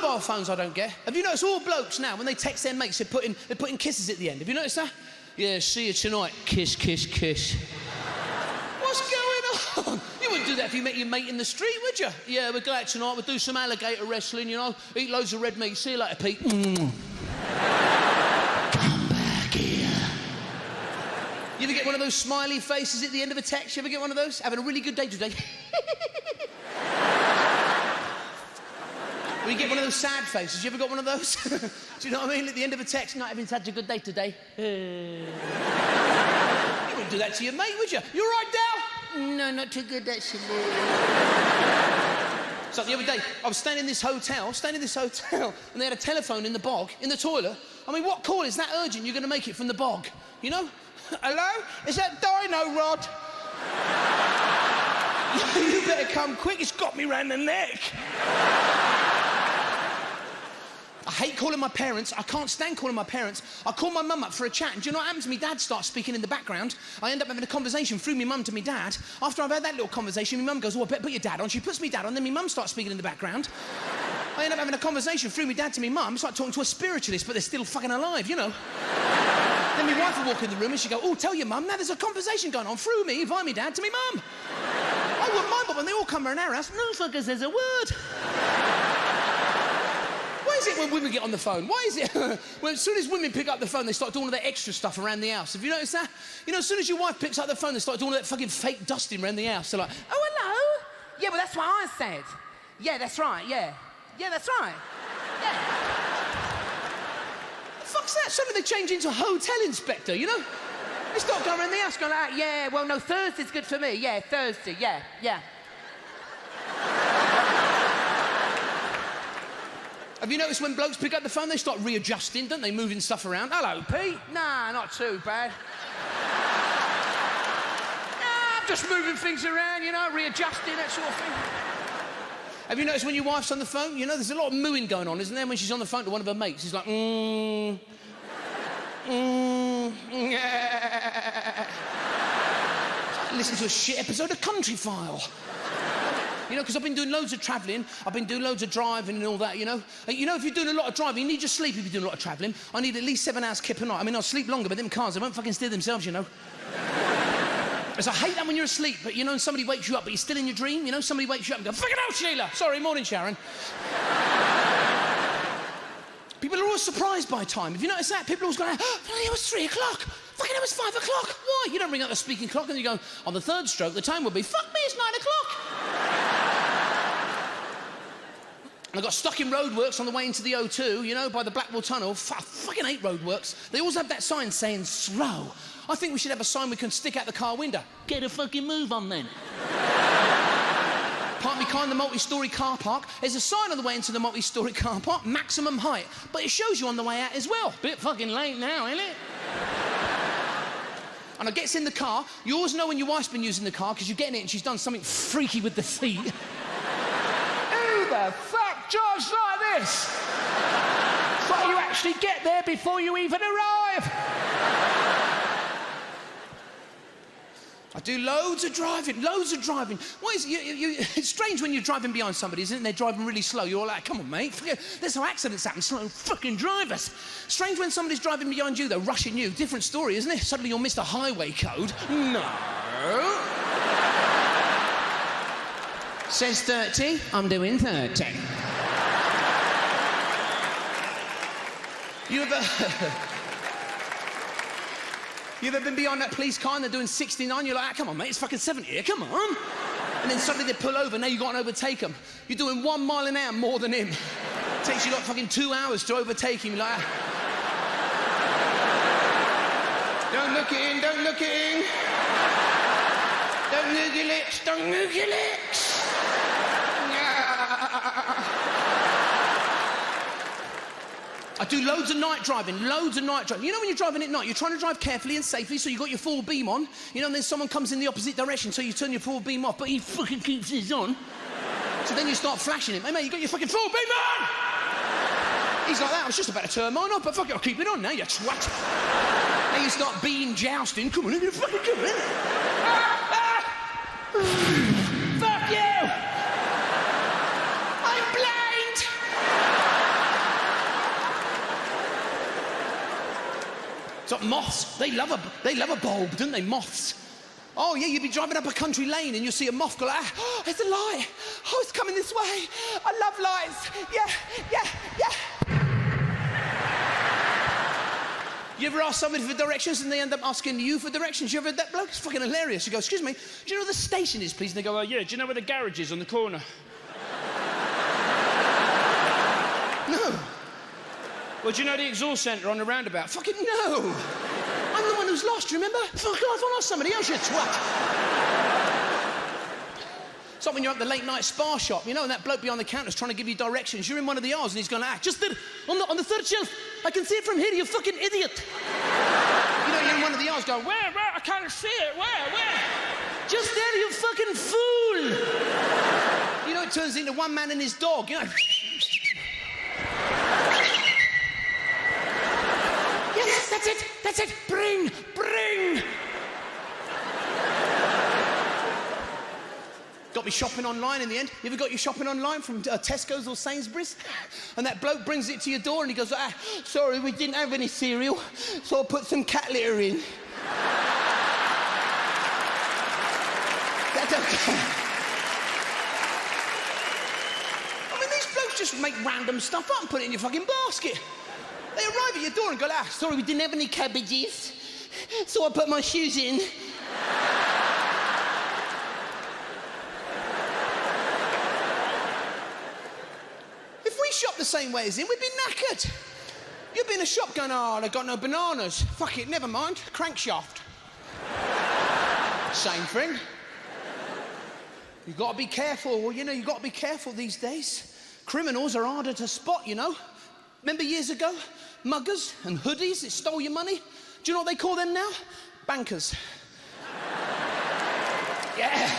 mobile phones I don't get. Have you noticed all blokes now, when they text their mates, they're putting kisses at the end? Have you noticed that? Yeah, see you tonight. Kiss, kiss, kiss. What's going on? You wouldn't do that if you met your mate in the street, would you? Yeah, we'll go out tonight, we'll do some alligator wrestling, you know, eat loads of red meat. See you later, Pete. Come back here. You ever get one of those smiley faces at the end of a text? You ever get one of those? Having a really good day today. Or you get one of those sad faces. You ever got one of those? Do you know what I mean? At the end of a text, not having such a good day today. You wouldn't do that to your mate, would you? You all right, Dal? No, not too good, actually. So the other day, I was staying in this hotel, and they had a telephone in the bog, in the toilet. I mean, what call is that urgent you're going to make it from the bog? You know? Hello? Is that Dino Rod? You better come quick, it's got me round the neck. I hate calling my parents. I can't stand calling my parents. I call my mum up for a chat, and do you know what happens? My dad starts speaking in the background. I end up having a conversation through my mum to my dad. After I've had that little conversation, my mum goes, oh, I better put your dad on. She puts me dad on, then my mum starts speaking in the background. I end up having a conversation through my dad to my mum. It's like talking to a spiritualist, but they're still fucking alive, you know. Then my wife will walk in the room and she'll go, oh, tell your mum, now there's a conversation going on through me, via me dad, to me mum. I wouldn't mind, but when they all come around our house, no fucker says a word. Why is it when women get on the phone? Why is it when as soon as women pick up the phone, they start doing all that extra stuff around the house? Have you noticed that? You know, as soon as your wife picks up the phone, they start doing all that fucking fake dusting around the house. They're like, oh, hello? Yeah, well, that's what I said. Yeah, that's right, yeah. Yeah, that's right. Yeah. What the fuck's that? Suddenly they change into a hotel inspector, you know? They start going around the house going like, yeah, well, no, Thursday's good for me. Yeah, Thursday, yeah, yeah. Have you noticed when blokes pick up the phone, they start readjusting, don't they? Moving stuff around. Hello, Pete. Nah, not too bad. Nah, I'm just moving things around, you know, readjusting, that sort of thing. Have you noticed when your wife's on the phone, you know, there's a lot of mooing going on, isn't there? When she's on the phone to one of her mates, she's like, Listen to a shit episode of Country File. You know, because I've been doing loads of travelling, I've been doing loads of driving and all that, you know. You know, if you're doing a lot of driving, you need your sleep if you're doing a lot of travelling. I need at least 7 hours kip a night. I mean, I'll sleep longer, but them cars, they won't fucking steer themselves, you know. Because I hate that when you're asleep, but you know, and somebody wakes you up, but you're still in your dream, you know, somebody wakes you up and goes, fucking hell, Sheila! Sorry, morning, Sharon. People are always surprised by time. Have you noticed that? People are always going, oh, it was 3 o'clock. Fucking it was 5 o'clock. Why? You don't ring up the speaking clock and you go, on the third stroke, the time will be, fuck me, it's 9 o'clock. And I got stuck in roadworks on the way into the O2, you know, by the Blackwall Tunnel. I fucking hate roadworks. They always have that sign saying slow. I think we should have a sign we can stick out the car window. Get a fucking move on then. Park me car in the multi-storey car park. There's a sign on the way into the multi-storey car park, maximum height. But it shows you on the way out as well. Bit fucking late now, isn't it? And I gets in the car. You always know when your wife's been using the car because you're getting it and she's done something freaky with the seat. Who the fuck drives like this? But you actually get there before you even arrive. I do loads of driving. Why is it, it's strange when you're driving behind somebody, isn't it? And they're driving really slow. You're all like, come on, mate. There's how accidents happen. Slow fucking drivers. Strange when somebody's driving behind you, though, rushing you. Different story, isn't it? Suddenly you'll miss the highway code. No. Says 30. I'm doing 30. You ever been behind that police car and they're doing 69? You're like, come on, mate, it's fucking 70 here, come on. And then suddenly they pull over, now you've got to overtake them. You're doing 1 mile an hour more than him. It takes you like fucking 2 hours to overtake him. You're like, don't look in. Don't look your lips, don't move your lips. I do loads of night driving. You know when you're driving at night, you're trying to drive carefully and safely, so you've got your forward beam on, you know, and then someone comes in the opposite direction, so you turn your forward beam off, but he fucking keeps his on. So then you start flashing him. Hey, mate, you got your fucking forward beam on! He's like that, I was just about to turn mine off, but fuck it, I'll keep it on now, you twat. Now you start being jousting. Come on, you're gonna fucking come in. Fuck you! I'm blind! It's like moths. They love a bulb, don't they? Moths. Oh, yeah, you'd be driving up a country lane and you'll see a moth go like, oh, it's a light. Oh, it's coming this way. I love lights. Yeah. You ever ask somebody for directions and they end up asking you for directions? You ever heard that bloke? It's fucking hilarious. You go, excuse me, do you know where the station is, please? And they go, oh, yeah, do you know where the garage is on the corner? No. Well, do you know the exhaust centre on the roundabout? Fucking no. I'm the one who's lost, remember? Fuck off, I'll ask somebody else, you twat. It's like when you're at the late night spa shop, you know, and that bloke behind the counter's trying to give you directions. You're in one of the aisles and he's going, just there, on the third shelf. I can see it from here, you fucking idiot. You know, you're in one of the aisles going, where? I can't see it, where? Just there, you fucking fool. You know, it turns into one man and his dog, you know. Yes, that's it. Bring. Got me shopping online in the end. You ever got your shopping online from Tesco's or Sainsbury's? And that bloke brings it to your door and he goes, sorry, we didn't have any cereal, so I put some cat litter in. That's okay. I mean, these blokes just make random stuff up and put it in your fucking basket. They arrive at your door and go, sorry, we didn't have any cabbages, so I put my shoes in. If we shop the same way as him, we'd be knackered. You'd be in a shop going, they've got no bananas. Fuck it, never mind, crankshaft. Same thing. You've got to be careful. Well, you know, you've got to be careful these days. Criminals are harder to spot, you know. Remember years ago? Muggers and hoodies that stole your money? Do you know what they call them now? Bankers. Yeah.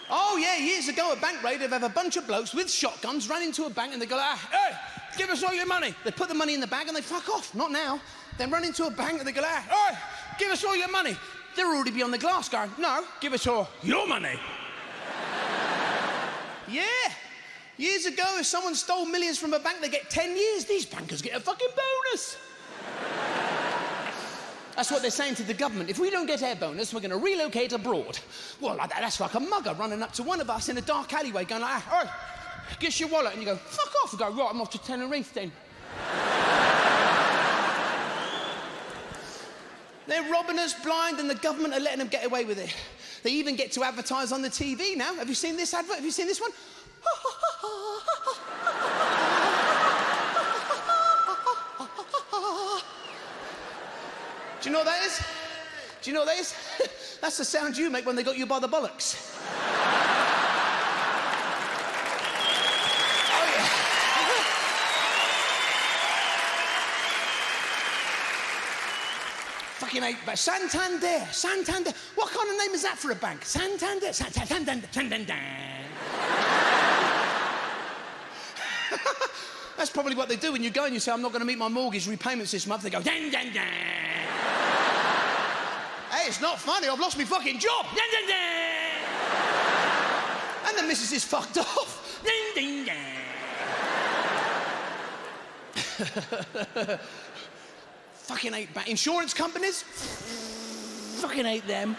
Oh, yeah, years ago, a bank raid, they'd have a bunch of blokes with shotguns run into a bank and they go, hey, give us all your money. They put the money in the bag and they fuck off. Not now. Then run into a bank and they go, hey, give us all your money. They're already beyond the glass going, no, give us all your money. Yeah. Years ago, if someone stole millions from a bank, they get 10 years. These bankers get a fucking bonus. That's what they're saying to the government. If we don't get our bonus, we're going to relocate abroad. Well, like that, that's like a mugger running up to one of us in a dark alleyway going like, hey, give us your wallet. And you go, fuck off. And go, right, I'm off to Tenerife then. They're robbing us blind and the government are letting them get away with it. They even get to advertise on the TV now. Have you seen this advert? Have you seen this one? Do you know what that is? Do you know what that is? That's the sound you make when they got you by the bollocks. Oh, yeah. Fucking hate, but Santander. What kind of name is that for a bank? Santander. That's probably what they do when you go and you say, I'm not going to meet my mortgage repayments this month. They go, dan, dan, dan. Hey, it's not funny. I've lost my fucking job. Dan, dan, dan. And the missus is fucked off. Dan, dan, dan. Fucking hate insurance companies. Fucking hate them.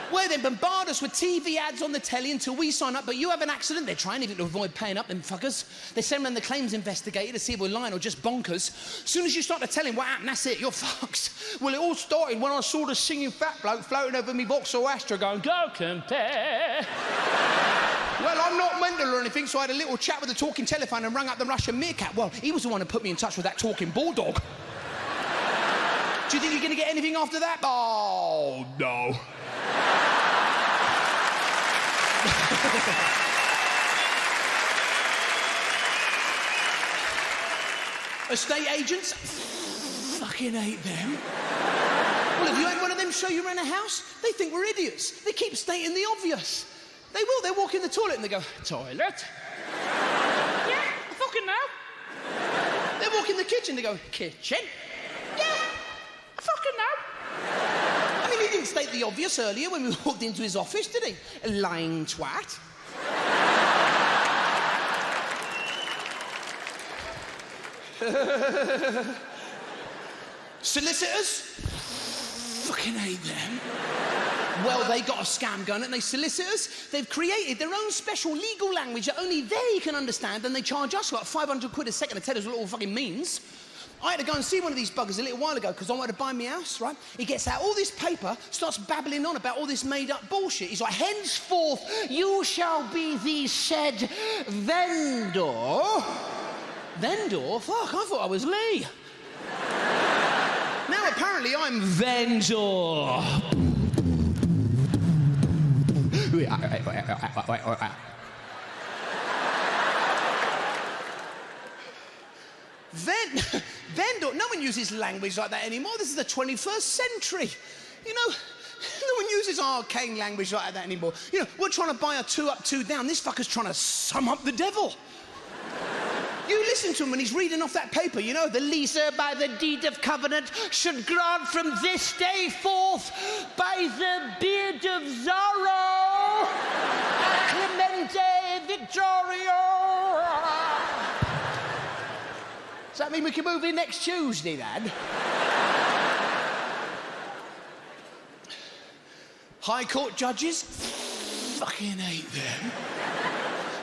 Where they bombard us with TV ads on the telly until we sign up, but you have an accident, they're trying even to avoid paying up, them fuckers. They send around the claims investigator to see if we're lying or just bonkers. As soon as you start to tell him what happened, that's it, you're fucked. Well, it all started when I saw the singing fat bloke floating over me Vauxhall Astra going, go compare. Well, I'm not mental or anything, so I had a little chat with the talking telephone and rang up the Russian meerkat. Well, he was the one who put me in touch with that talking bulldog. Do you think you're going to get anything after that? Oh, no. Estate agents? Fucking hate them. Well, have you had one of them show you around a house? They think we're idiots. They keep stating the obvious. They will. They walk in the toilet and they go, toilet? Yeah, I fucking know. They walk in the kitchen, they go, kitchen? Yeah, I fucking know. I mean, he didn't state the obvious earlier when we walked into his office, did he? A lying twat. Solicitors? Fucking hate them. Well, they got a scam going, and they solicitors, they've created their own special legal language that only they can understand, and they charge us like 500 quid a second to tell us what it all fucking means. I had to go and see one of these buggers a little while ago because I wanted to buy me house, right? He gets out all this paper, starts babbling on about all this made-up bullshit. He's like, henceforth, you shall be the said vendor. Vendor? Fuck, I thought I was Lee. Now apparently I'm vendor. Vendor, no one uses language like that anymore. This is the 21st century. You know, no one uses arcane language like that anymore. You know, we're trying to buy a 2 up, 2 down. This fucker's trying to sum up the devil. You listen to him when he's reading off that paper, you know, the leaser by the deed of covenant should grant from this day forth by the beard of Zorro, Clemente Victorio. Does that mean we can move in next Tuesday, then? High Court judges? Fucking hate them.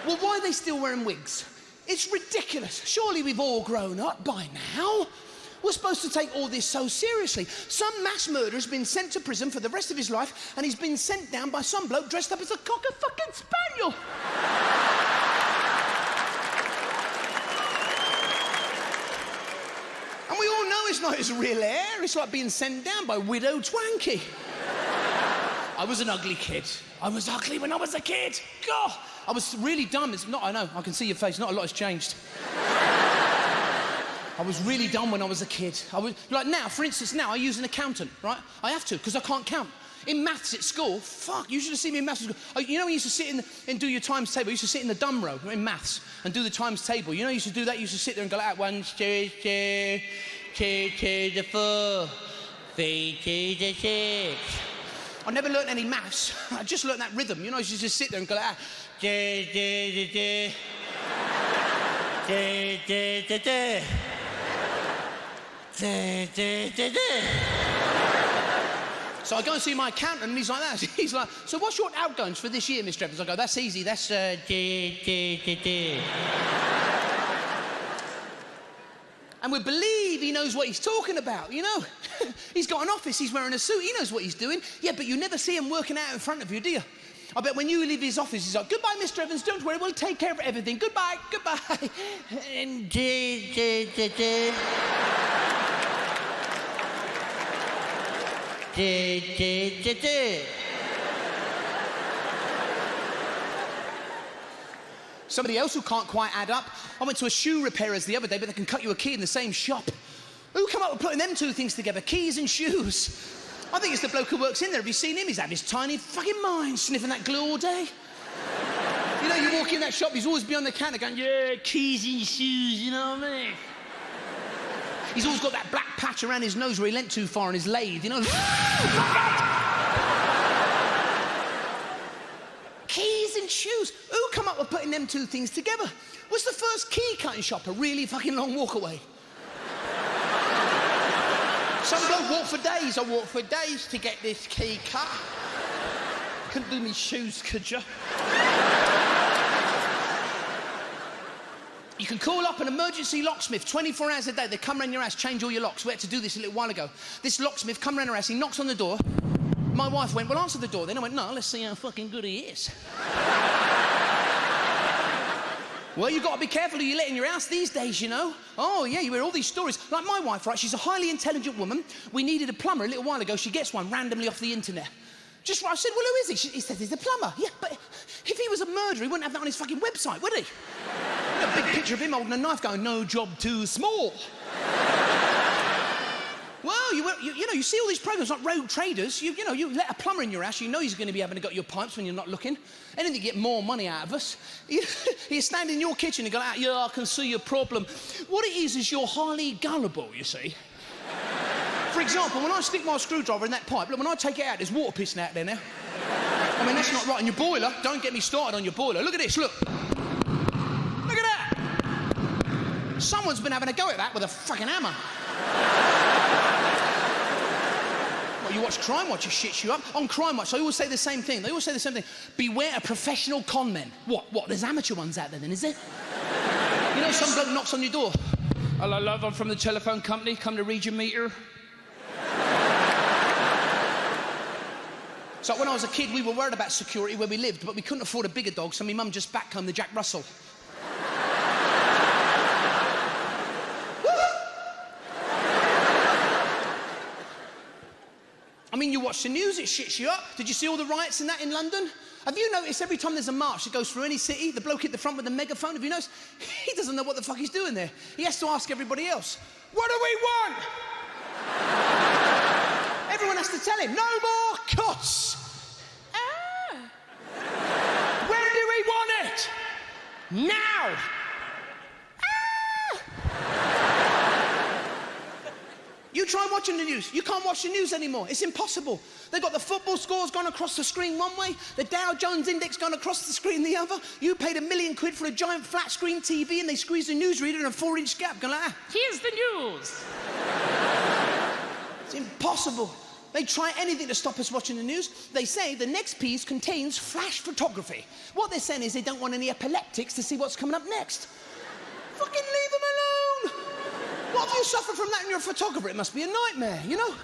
Well, why are they still wearing wigs? It's ridiculous. Surely we've all grown up by now. We're supposed to take all this so seriously. Some mass murderer's been sent to prison for the rest of his life, and he's been sent down by some bloke dressed up as a cocker fucking spaniel. And we all know it's not his real heir. It's like being sent down by Widow Twanky. I was an ugly kid. I was ugly when I was a kid. God, I was really dumb. It's not, I know, I can see your face. Not a lot has changed. I was really dumb when I was a kid. I was, like now, for instance, now I use an accountant, right? I have to, because I can't count. In maths at school, fuck, you should have seen me in maths at school. Oh, you know when you used to sit and do your times table? You used to sit in the dumb row in maths and do the times table. You know you used to do that? You used to sit there and go like, 1, 2, 2, 2 to the 4, 3 to the 6. I never learnt any maths. I just learnt that rhythm. You know, you should just sit there and go like that. So I go and see my accountant, and he's like that. He's like, so what's your outgoings for this year, Mr. Evans? I go, that's easy. That's And we believe he knows what he's talking about, you know? He's got an office, he's wearing a suit, he knows what he's doing. Yeah, but you never see him working out in front of you, do you? I bet when you leave his office, he's like, goodbye, Mr. Evans, don't worry, we'll take care of everything. Goodbye, goodbye. And somebody else who can't quite add up. I went to a shoe repairer's the other day, but they can cut you a key in the same shop. Who come up with putting them two things together, keys and shoes? I think it's the bloke who works in there. Have you seen him? He's had his tiny fucking mind sniffing that glue all day. You know, you walk in that shop, he's always behind the counter going, yeah, keys and shoes, you know what I mean? He's always got that black patch around his nose where he leant too far on his lathe, you know? Keys and shoes. Who come up with putting them two things together? Was the first key cutting shop a really fucking long walk away? Some bloke walked for days. I walked for days to get this key cut. Couldn't do me shoes, could you? You can call up an emergency locksmith 24 hours a day. They come around your house, change all your locks. We had to do this a little while ago. This locksmith come around our house, he knocks on the door. My wife went, well, answer the door. Then I went, no, let's see how fucking good he is. Well, you've got to be careful who you let in your house these days, you know. Oh, yeah, you hear all these stories. Like my wife, right, she's a highly intelligent woman. We needed a plumber a little while ago. She gets one randomly off the internet. Just right, I said, well, who is he? He said, he's a plumber. Yeah, but if he was a murderer, he wouldn't have that on his fucking website, would he? A big picture of him holding a knife going, no job too small. Well, you know, you see all these programs like Road Traders. You know, you let a plumber in your house, you know he's going to be having to got your pipes when you're not looking. Anything to get more money out of us. You stand in your kitchen and go, yeah, I can see your problem. What it is you're highly gullible, you see. For example, when I stick my screwdriver in that pipe, look, when I take it out, there's water pissing out there now. I mean, that's not right. And your boiler, don't get me started on your boiler. Look at this, look. Look at that. Someone's been having a go at that with a fucking hammer. Well, you watch Crime Watch, it shits you up. On Crime Watch, they always say the same thing. They always say the same thing. Beware of professional con men. What? There's amateur ones out there then, is there? You know, some bloke knocks on your door. Hello, love, I'm from the telephone company. Come to read your meter. So when I was a kid, we were worried about security where we lived, but we couldn't afford a bigger dog, so my mum just backcombed the Jack Russell. I mean, you watch the news, it shits you up. Did you see all the riots and that in London? Have you noticed every time there's a march that goes through any city, the bloke at the front with the megaphone, have you noticed? He doesn't know what the fuck he's doing there. He has to ask everybody else, what do we want? Everyone has to tell him, no more cuts. When do we want it? Now. You try watching the news. You can't watch the news anymore. It's impossible. They've got the football scores gone across the screen one way, the Dow Jones Index gone across the screen the other. You paid £1 million for a giant flat screen TV and they squeezed a newsreader in a 4-inch gap. Going like, here's the news. It's impossible. They try anything to stop us watching the news. They say the next piece contains flash photography. What they're saying is they don't want any epileptics to see what's coming up next. Fucking leave them alone. What if you suffer from that and you're a photographer? It must be a nightmare, you know?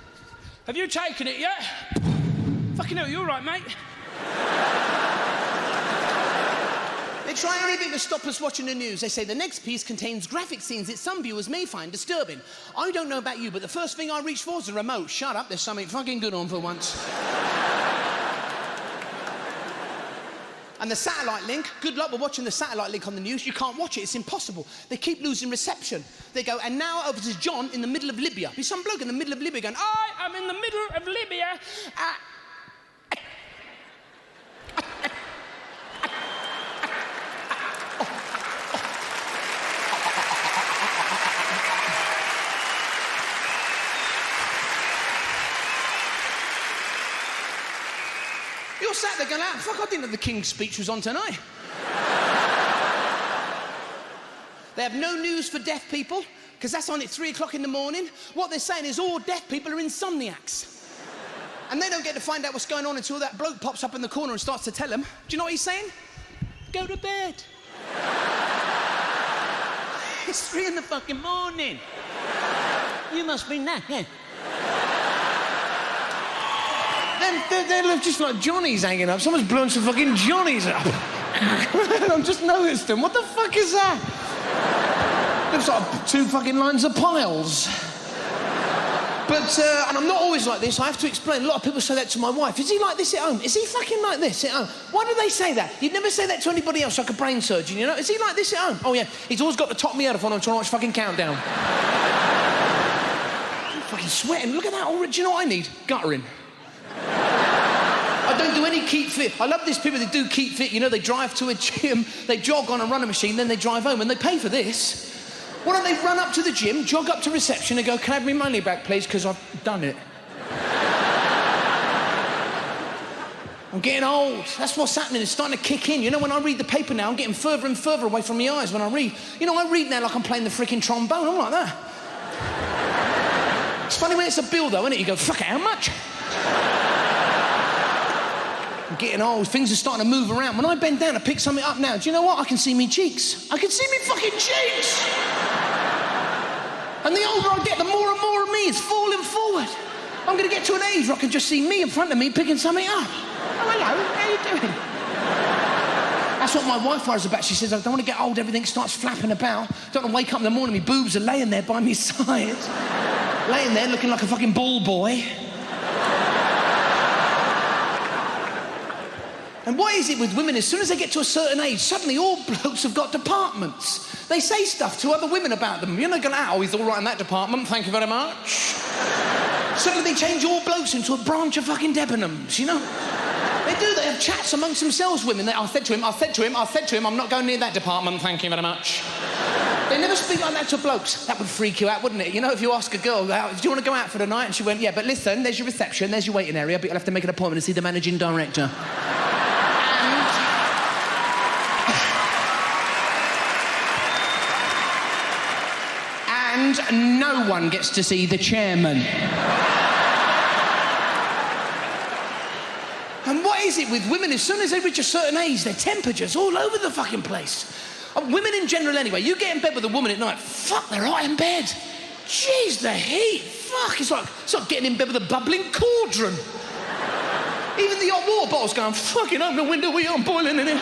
Have you taken it yet? Fucking hell, you all right, mate? They try anything to stop us watching the news. They say the next piece contains graphic scenes that some viewers may find disturbing. I don't know about you, but the first thing I reach for is a remote. Shut up, there's something fucking good on for once. And the satellite link, good luck with watching the satellite link on the news. You can't watch it, it's impossible. They keep losing reception. They go, and now over to John in the middle of Libya. Be some bloke in the middle of Libya going, I am in the middle of Libya. You're sat there going, fuck, I didn't know the King's speech was on tonight. They have no news for deaf people, because that's on at 3 o'clock in the morning. What they're saying is all deaf people are insomniacs. And they don't get to find out what's going on until that bloke pops up in the corner and starts to tell them. Do you know what he's saying? Go to bed. It's 3 in the fucking morning. You must be knackered. They're just like Johnnies hanging up. Someone's blown some fucking Johnnies up. I've just noticed them. What the fuck is that? Looks like 2 fucking lines of piles. But, and I'm not always like this. I have to explain. A lot of people say that to my wife. Is he like this at home? Is he fucking like this at home? Why do they say that? You'd never say that to anybody else, like a brain surgeon, you know? Is he like this at home? Oh, yeah. He's always got the top of my head off when I'm trying to watch fucking Countdown. I'm fucking sweating. Look at that already. Do you know what I need? Guttering. I don't do any keep fit. I love these people that do keep fit. You know, they drive to a gym, they jog on a running machine, then they drive home, and they pay for this. Why don't they run up to the gym, jog up to reception, and go, can I have my money back, please, because I've done it. I'm getting old. That's what's happening. It's starting to kick in. You know, when I read the paper now, I'm getting further and further away from my eyes when I read. You know, I read now like I'm playing the freaking trombone. I'm like that. It's funny when it's a bill, though, isn't it? You go, fuck it, how much? I'm getting old, things are starting to move around. When I bend down to pick something up now, do you know what? I can see me cheeks. I can see me fucking cheeks! And the older I get, the more and more of me is falling forward. I'm gonna get to an age where I can just see me in front of me picking something up. Oh, hello, how you doing? That's what my wife worries about. She says, I don't want to get old, everything starts flapping about. Don't want to wake up in the morning, my boobs are laying there by my side. Laying there looking like a fucking ball boy. And what is it with women? As soon as they get to a certain age, suddenly all blokes have got departments. They say stuff to other women about them. You're not going, oh, he's all right in that department, thank you very much. Suddenly they change all blokes into a branch of fucking Debenhams, you know? They do, they have chats amongst themselves, women. I said to him, I'm not going near that department, thank you very much. They never speak like that to blokes. That would freak you out, wouldn't it? You know, if you ask a girl, do you want to go out for the night? And she went, yeah, but listen, there's your reception, there's your waiting area, but you'll have to make an appointment to see the managing director. And no one gets to see the chairman. And what is it with women? As soon as they reach a certain age, their temperature's all over the fucking place. Women in general anyway, you get in bed with a woman at night, fuck, they're hot in bed. Jeez, the heat, fuck, it's like getting in bed with a bubbling cauldron. Even the hot water bottle's going, fucking open the window, I'm boiling in here.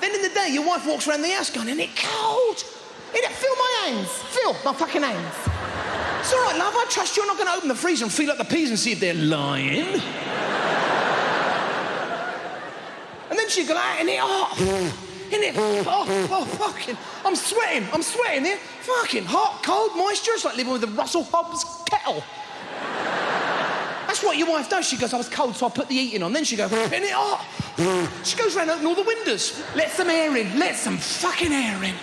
Then in the day, your wife walks around the house going, isn't it cold? Feel my hands, feel my fucking hands. It's all right, love, I trust you're not going to open the freezer and feel up the peas and see if they're lying. And then she'd go, isn't it hot? Isn't it? Oh, fucking, I'm sweating here. Fucking hot, cold, moisture. It's like living with a Russell Hobbs kettle. That's what your wife does. She goes, I was cold, so I put the heating on. Then she goes, isn't it hot? She goes around and opens all the windows. Let some air in. Let some fucking air in.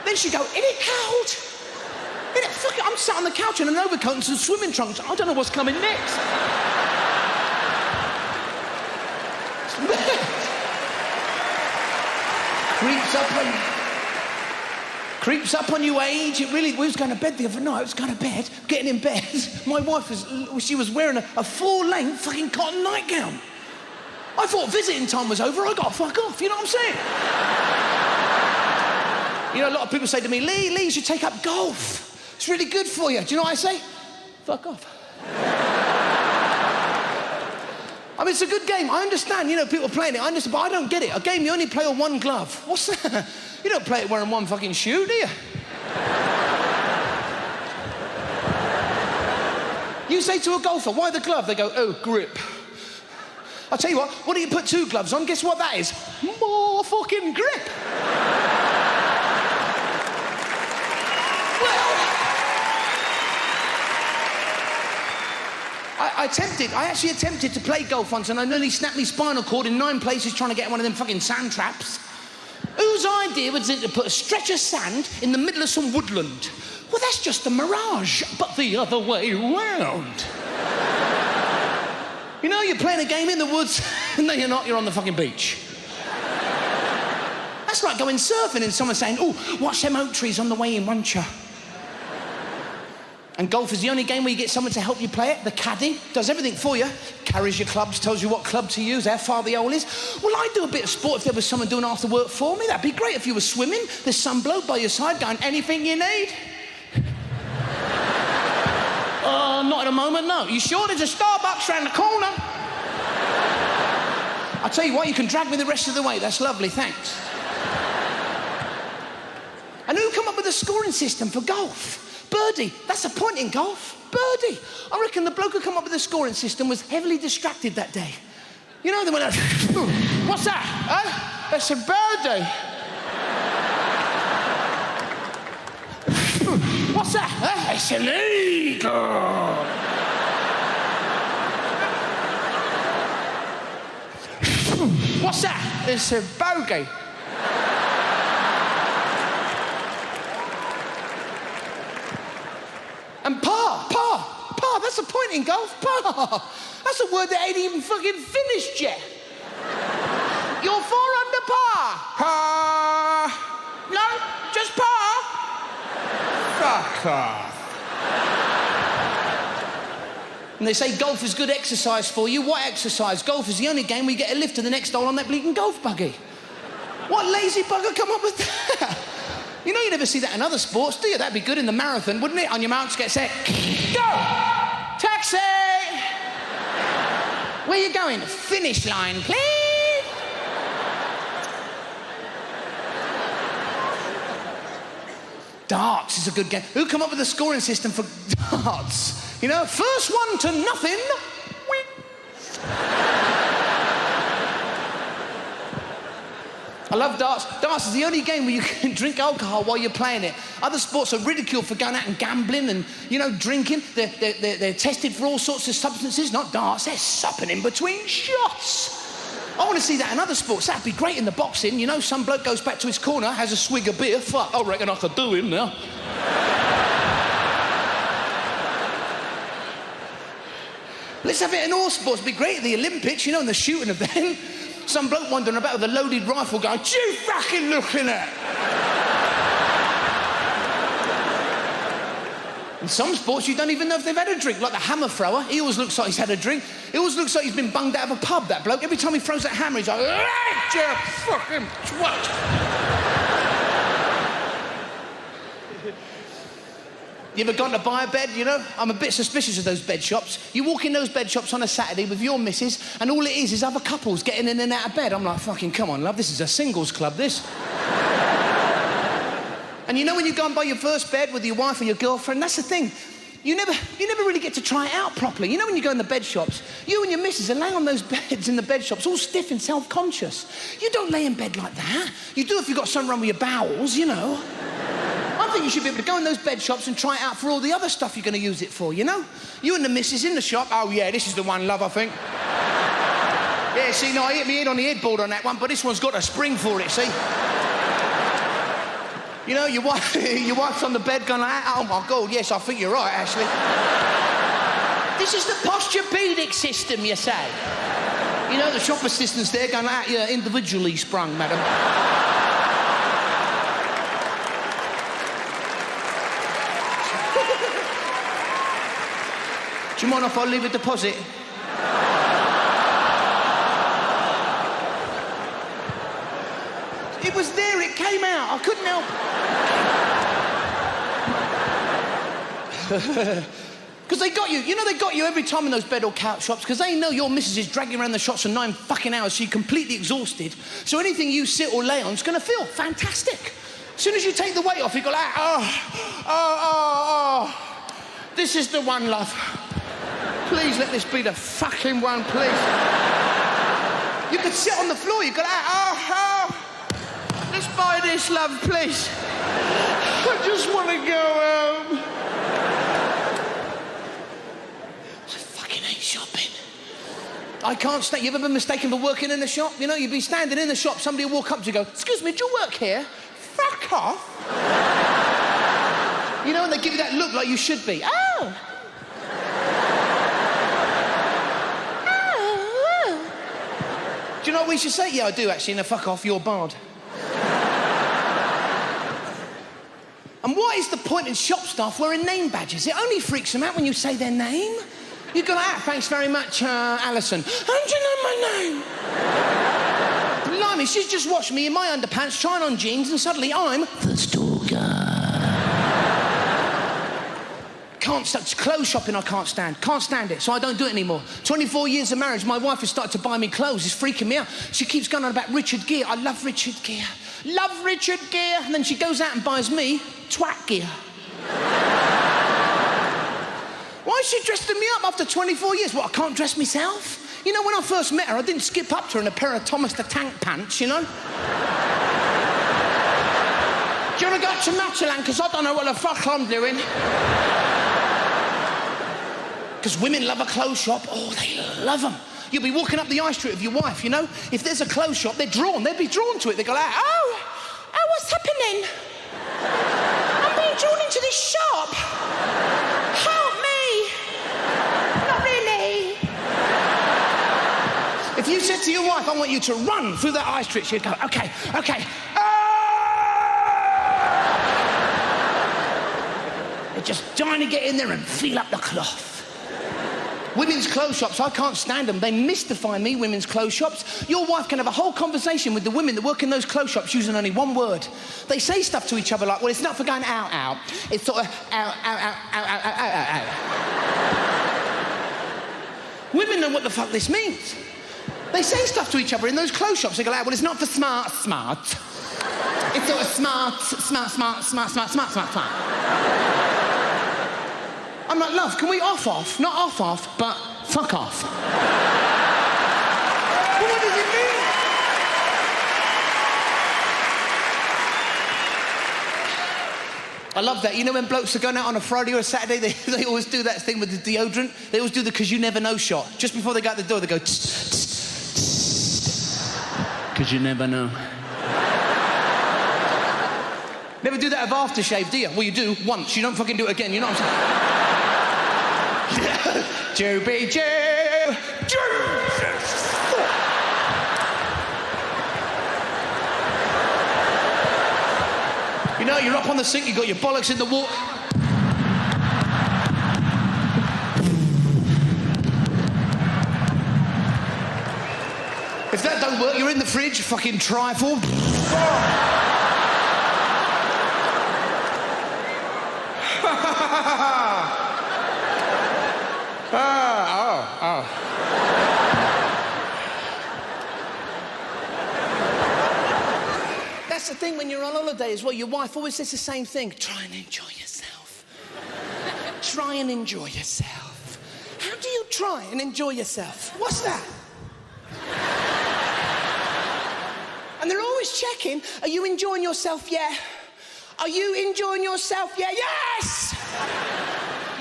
Then she goes, isn't it cold? Isn't it fucking... I'm sat on the couch in an overcoat and some swimming trunks. I don't know what's coming next. Creeps up on you age. It really... We was going to bed the other night. I was going to bed, getting in bed. My wife was wearing a full-length fucking cotton nightgown. I thought visiting time was over. I got to fuck off. You know what I'm saying? You know, a lot of people say to me, Lee, you should take up golf. It's really good for you. Do you know what I say? Fuck off. I mean, it's a good game. I understand, you know, people playing it. I understand, but I don't get it. A game you only play on one glove. What's that? You don't play it wearing one fucking shoe, do you? You say to a golfer, why the glove? They go, oh, grip. I'll tell you what do you put two gloves on? Guess what that is? More fucking grip. I actually attempted to play golf once and I nearly snapped my spinal cord in 9 places trying to get one of them fucking sand traps. Whose idea was it to put a stretch of sand in the middle of some woodland? Well, that's just a mirage, but the other way round. You know, you're playing a game in the woods, and no, you're not, you're on the fucking beach. That's like going surfing and someone saying, oh, watch them oak trees on the way in, won't you? And golf is the only game where you get someone to help you play it. The caddy does everything for you. Carries your clubs, tells you what club to use, how far the hole is. Well, I'd do a bit of sport if there was someone doing after work for me. That'd be great. If you were swimming, there's some bloke by your side going, anything you need? Not at the moment, no. You sure? There's a Starbucks round the corner. I'll tell you what, you can drag me the rest of the way. That's lovely, thanks. And who come up with a scoring system for golf? Birdie, that's the point in golf. Birdie. I reckon the bloke who come up with the scoring system was heavily distracted that day. You know, they went, what's that? Huh? That's a birdie. What's that? Huh? It's an eagle. What's that? It's a bogey. And par, that's a point in golf, par. That's a word that ain't even fucking finished yet. You're 4 under par. Par. No, just par. Fuck off. And they say golf is good exercise for you. What exercise? Golf is the only game where you get a lift to the next hole on that bleeding golf buggy. What lazy bugger come up with that? You know you never see that in other sports, do you? That'd be good in the marathon, wouldn't it? On your marks, get set, go! Taxi! Where you going? Finish line, please. Darts is a good game. Who come up with a scoring system for darts? You know, first one to nothing. I love darts. Darts is the only game where you can drink alcohol while you're playing it. Other sports are ridiculed for going out and gambling and, you know, drinking. They're tested for all sorts of substances. Not darts, they're supping in between shots. I want to see that in other sports. That'd be great in the boxing. You know, some bloke goes back to his corner, has a swig of beer. Fuck, I reckon I could do him now. Let's have it in all sports. It'd be great at the Olympics, you know, in the shooting event. Some bloke wandering about with a loaded rifle going, what you fucking looking at? In some sports, you don't even know if they've had a drink. Like the hammer thrower, he always looks like he's had a drink. He always looks like he's been bunged out of a pub, that bloke. Every time he throws that hammer, he's like, "Ah, you fucking twat." You ever gone to buy a bed, you know? I'm a bit suspicious of those bed shops. You walk in those bed shops on a Saturday with your missus, and all it is other couples getting in and out of bed. I'm like, fucking come on, love, this is a singles club, this. And you know when you go and buy your first bed with your wife or your girlfriend, that's the thing. You never really get to try it out properly. You know when you go in the bed shops, you and your missus are laying on those beds in the bed shops all stiff and self-conscious. You don't lay in bed like that. You do if you've got something wrong with your bowels, you know. I think you should be able to go in those bed shops and try it out for all the other stuff you're going to use it for, you know? You and the missus in the shop, oh yeah, this is the one, love, I think. Yeah, see, no, I hit my head on the headboard on that one, but this one's got a spring for it, see? You know, your wife's on the bed going like, oh my God, yes, I think you're right, actually. This is the posturepedic system, you say. You know, the shop assistant's there going like, yeah, individually sprung, madam. Do you mind if I leave a deposit? It was there, it came out, I couldn't help it. Because they got you. You know they got you every time in those bed or couch shops because they know your missus is dragging around the shops for 9 fucking hours, so you're completely exhausted. So anything you sit or lay on is going to feel fantastic. As soon as you take the weight off, you go like, oh. This is the one, love. Please let this be the fucking one, please. You could sit on the floor, you go like, oh. Let's buy this, love, please. I just want to go home. I fucking hate shopping. I can't stand. You ever been mistaken for working in a shop? You know, you'd be standing in the shop, somebody would walk up to you and go, excuse me, do you work here? Fuck off. You know, and they give you that look like you should be. Oh. Do you know what we should say? Yeah, I do, actually. No, fuck off, you're barred. And what is the point in shop staff wearing name badges? It only freaks them out when you say their name. You go, thanks very much, Alison. How do you know my name? Blimey, she's just watched me in my underpants trying on jeans and suddenly I'm the stalker. Can't stand clothes shopping. I can't stand. Can't stand it. So I don't do it anymore. 24 years of marriage, my wife has started to buy me clothes. It's freaking me out. She keeps going on about Richard Gere. I love Richard Gere. Love Richard Gere. And then she goes out and buys me twat gear. Why is she dressing me up after 24 years? What, I can't dress myself? You know, when I first met her, I didn't skip up to her in a pair of Thomas the Tank pants, you know? Do you want to go to Matalan? Because I don't know what the fuck I'm doing. Because women love a clothes shop. Oh, they love them. You'll be walking up the high street with your wife, you know? If there's a clothes shop, they'd be drawn to it. They go like, oh, what's happening? I'm being drawn into this shop. Help me. Not really. If you said to your wife, I want you to run through that high street, she'd go, okay. They're just trying to get in there and feel up the cloth. Women's clothes shops, I can't stand them. They mystify me, women's clothes shops. Your wife can have a whole conversation with the women that work in those clothes shops using only one word. They say stuff to each other like, well, it's not for going out. It's sort of out. Women know what the fuck this means. They say stuff to each other in those clothes shops. They go, well, it's not for smart. It's sort of smart. I'm like, love, can we off? Not off, but fuck off. Well, what does it mean? I love that. You know when blokes are going out on a Friday or a Saturday, they always do that thing with the deodorant? They always do the because you never know shot. Just before they go out the door, they go, because you never know. Never do that with aftershave, do you? Well, you do once. You don't fucking do it again. You know what I'm saying? Joby Joe, Jesus. You know, you're up on the sink, you got your bollocks in the water. If that don't work, you're in the fridge, fucking trifle. That's the thing when you're on holiday as well. Your wife always says the same thing. Try and enjoy yourself. Try and enjoy yourself. How do you try and enjoy yourself? What's that? And they're always checking, are you enjoying yourself? Yeah. Are you enjoying yourself? Yeah. Yes!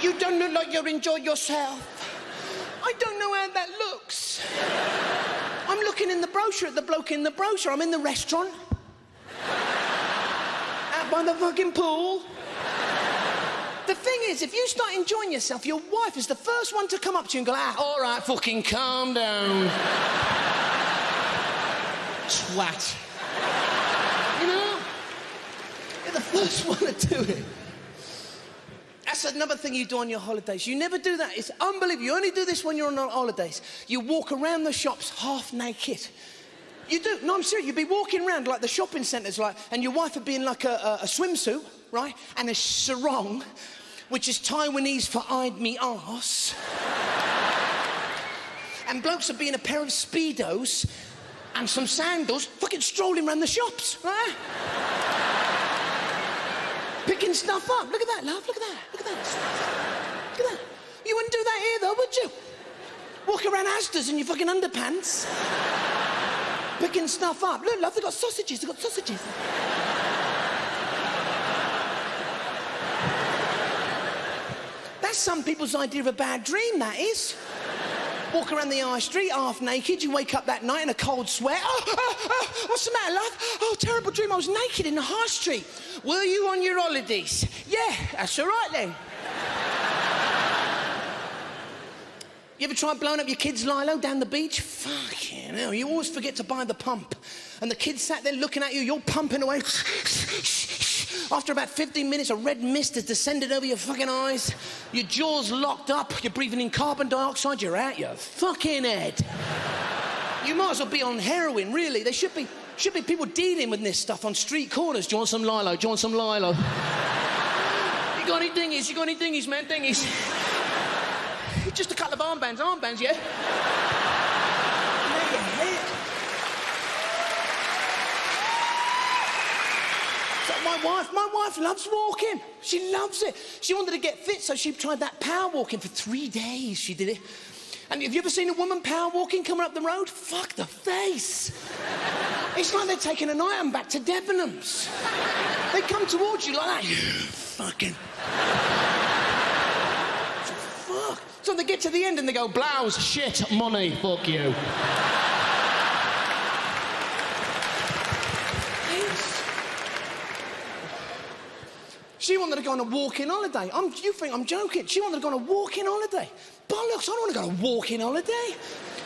You don't look like you're enjoying yourself. I don't know how that looks. I'm looking in the brochure at the bloke in the brochure. I'm in the restaurant. Out by the fucking pool. The thing is, if you start enjoying yourself, your wife is the first one to come up to you and go, all right, fucking calm down. Twat. You know? You're the first one to do it. That's another thing you do on your holidays. You never do that. It's unbelievable. You only do this when you're on holidays. You walk around the shops half naked. You do. No, I'm serious. You'd be walking around like the shopping centres, like, and your wife would be in like a swimsuit, right? And a sarong, which is Taiwanese for "I'd me arse." And blokes would be in a pair of Speedos and some sandals, fucking strolling around the shops, right? Picking stuff up. Look at that, love. Look at that. Look at that. Look at that. You wouldn't do that here, though, would you? Walk around Asda's in your fucking underpants. Picking stuff up. Look, love, they've got sausages. They've got sausages. That's some people's idea of a bad dream, that is. Walk around the high street half naked, you wake up that night in a cold sweat. What's the matter, love? Oh, terrible dream, I was naked in the high street. Were you on your holidays? Yeah, that's all right then. You ever tried blowing up your kid's lilo down the beach? Fucking hell, you always forget to buy the pump. And the kid sat there looking at you, you're pumping away. After about 15 minutes, a red mist has descended over your fucking eyes. Your jaw's locked up. You're breathing in carbon dioxide. You're out your fucking head. You might as well be on heroin, really. There should be people dealing with this stuff on street corners. Do you want some lilo? Do you want some lilo? You got any dinghies? You got any dinghies, man? Dinghies. Just a couple of armbands, yeah? My wife loves walking. She loves it. She wanted to get fit, so she tried that power walking for 3 days. She did it. And have you ever seen a woman power walking coming up the road? Fuck the face. It's like they're taking an item back to Debenhams. They come towards you like that. You fucking... Fuck. So they get to the end and they go, blouse, shit, money, fuck you. She wanted to go on a walking holiday. You think I'm joking? She wanted to go on a walking holiday. Bollocks, I don't want to go on a walking holiday.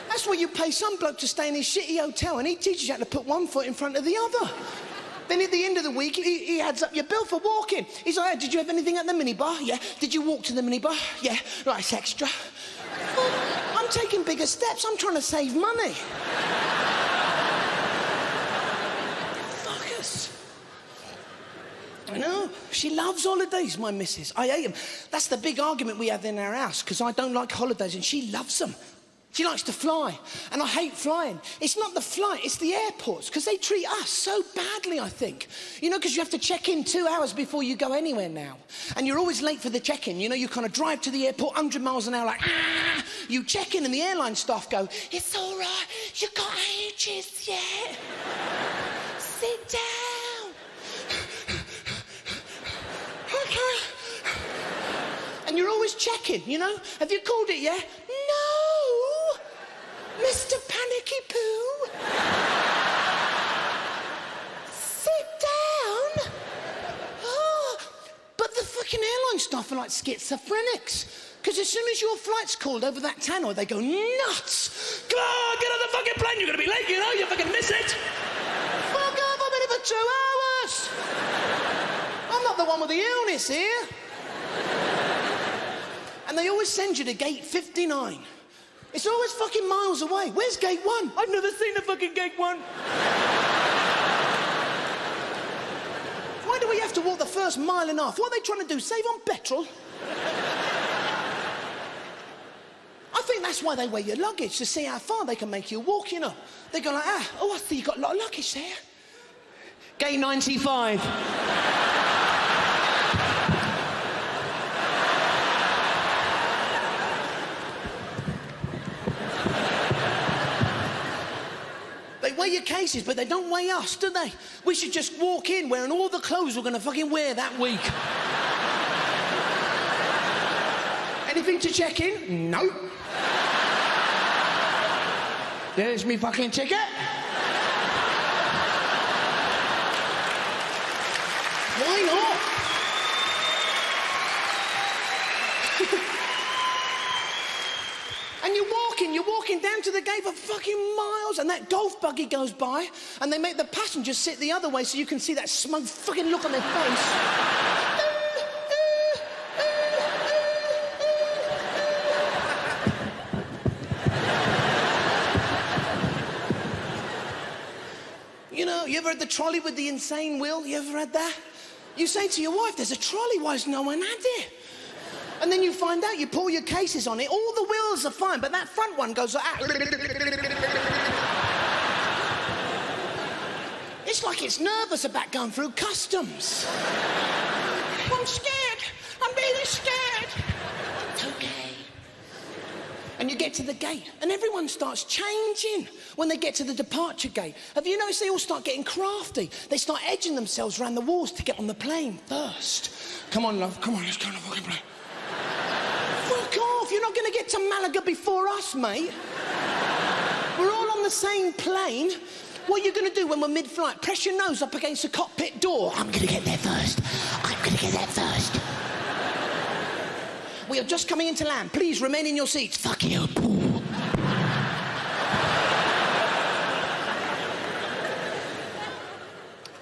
That's where you pay some bloke to stay in his shitty hotel and he teaches you how to put one foot in front of the other. Then at the end of the week, he adds up your bill for walking. He's like, hey, did you have anything at the minibar? Yeah. Did you walk to the minibar? Yeah. Right, it's extra. I'm taking bigger steps. I'm trying to save money. Fuckers. I know. She loves holidays, my missus. I hate them. That's the big argument we have in our house, because I don't like holidays and she loves them. She likes to fly, and I hate flying. It's not the flight, it's the airports, because they treat us so badly, I think. You know, because you have to check in 2 hours before you go anywhere now. And you're always late for the check-in. You know, you kind of drive to the airport 100 miles an hour like, ah! You check in and the airline staff go, it's all right, you got ages yet. Sit down. Okay. And you're always checking, you know? Have you called it yet? No, Mr. Panicky Poo. Sit down. Oh, but the fucking airline staff are like schizophrenics. Because as soon as your flight's called over that tannoy, they go nuts. Come on, get on the fucking plane. You're going to be late, you know? You fucking miss it. Fuck off, I'm in it for 2 hours. I'm not the one with the illness here. And they always send you to gate 59. It's always fucking miles away. Where's gate 1? I've never seen a fucking gate 1. Why do we have to walk the first mile and a half? What are they trying to do, save on petrol? I think that's why they weigh your luggage, to see how far they can make you walk, you know. They go like, oh, I see you got a lot of luggage there. Gate 95. They weigh your cases, but they don't weigh us, do they? We should just walk in wearing all the clothes we're going to fucking wear that week. Anything to check in? No. There's me fucking ticket. Why not? And you're walking down to the gate for fucking miles, and that golf buggy goes by, and they make the passengers sit the other way so you can see that smug fucking look on their face. You know, you ever had the trolley with the insane wheel? You ever had that? You say to your wife, there's a trolley, why has no one had it? And then you find out, you pull your cases on it, all the wheels are fine, but that front one goes like It's like it's nervous about going through customs. I'm scared. I'm really scared. It's okay. And you get to the gate, and everyone starts changing when they get to the departure gate. Have you noticed they all start getting crafty? They start edging themselves around the walls to get on the plane first. Come on, love. Come on, let's go on the fucking plane. Fuck off. You're not going to get to Malaga before us, mate. We're all on the same plane. What are you going to do when we're mid-flight? Press your nose up against the cockpit door. I'm going to get there first. I'm going to get there first. We are just coming into land. Please remain in your seats. Fuck you.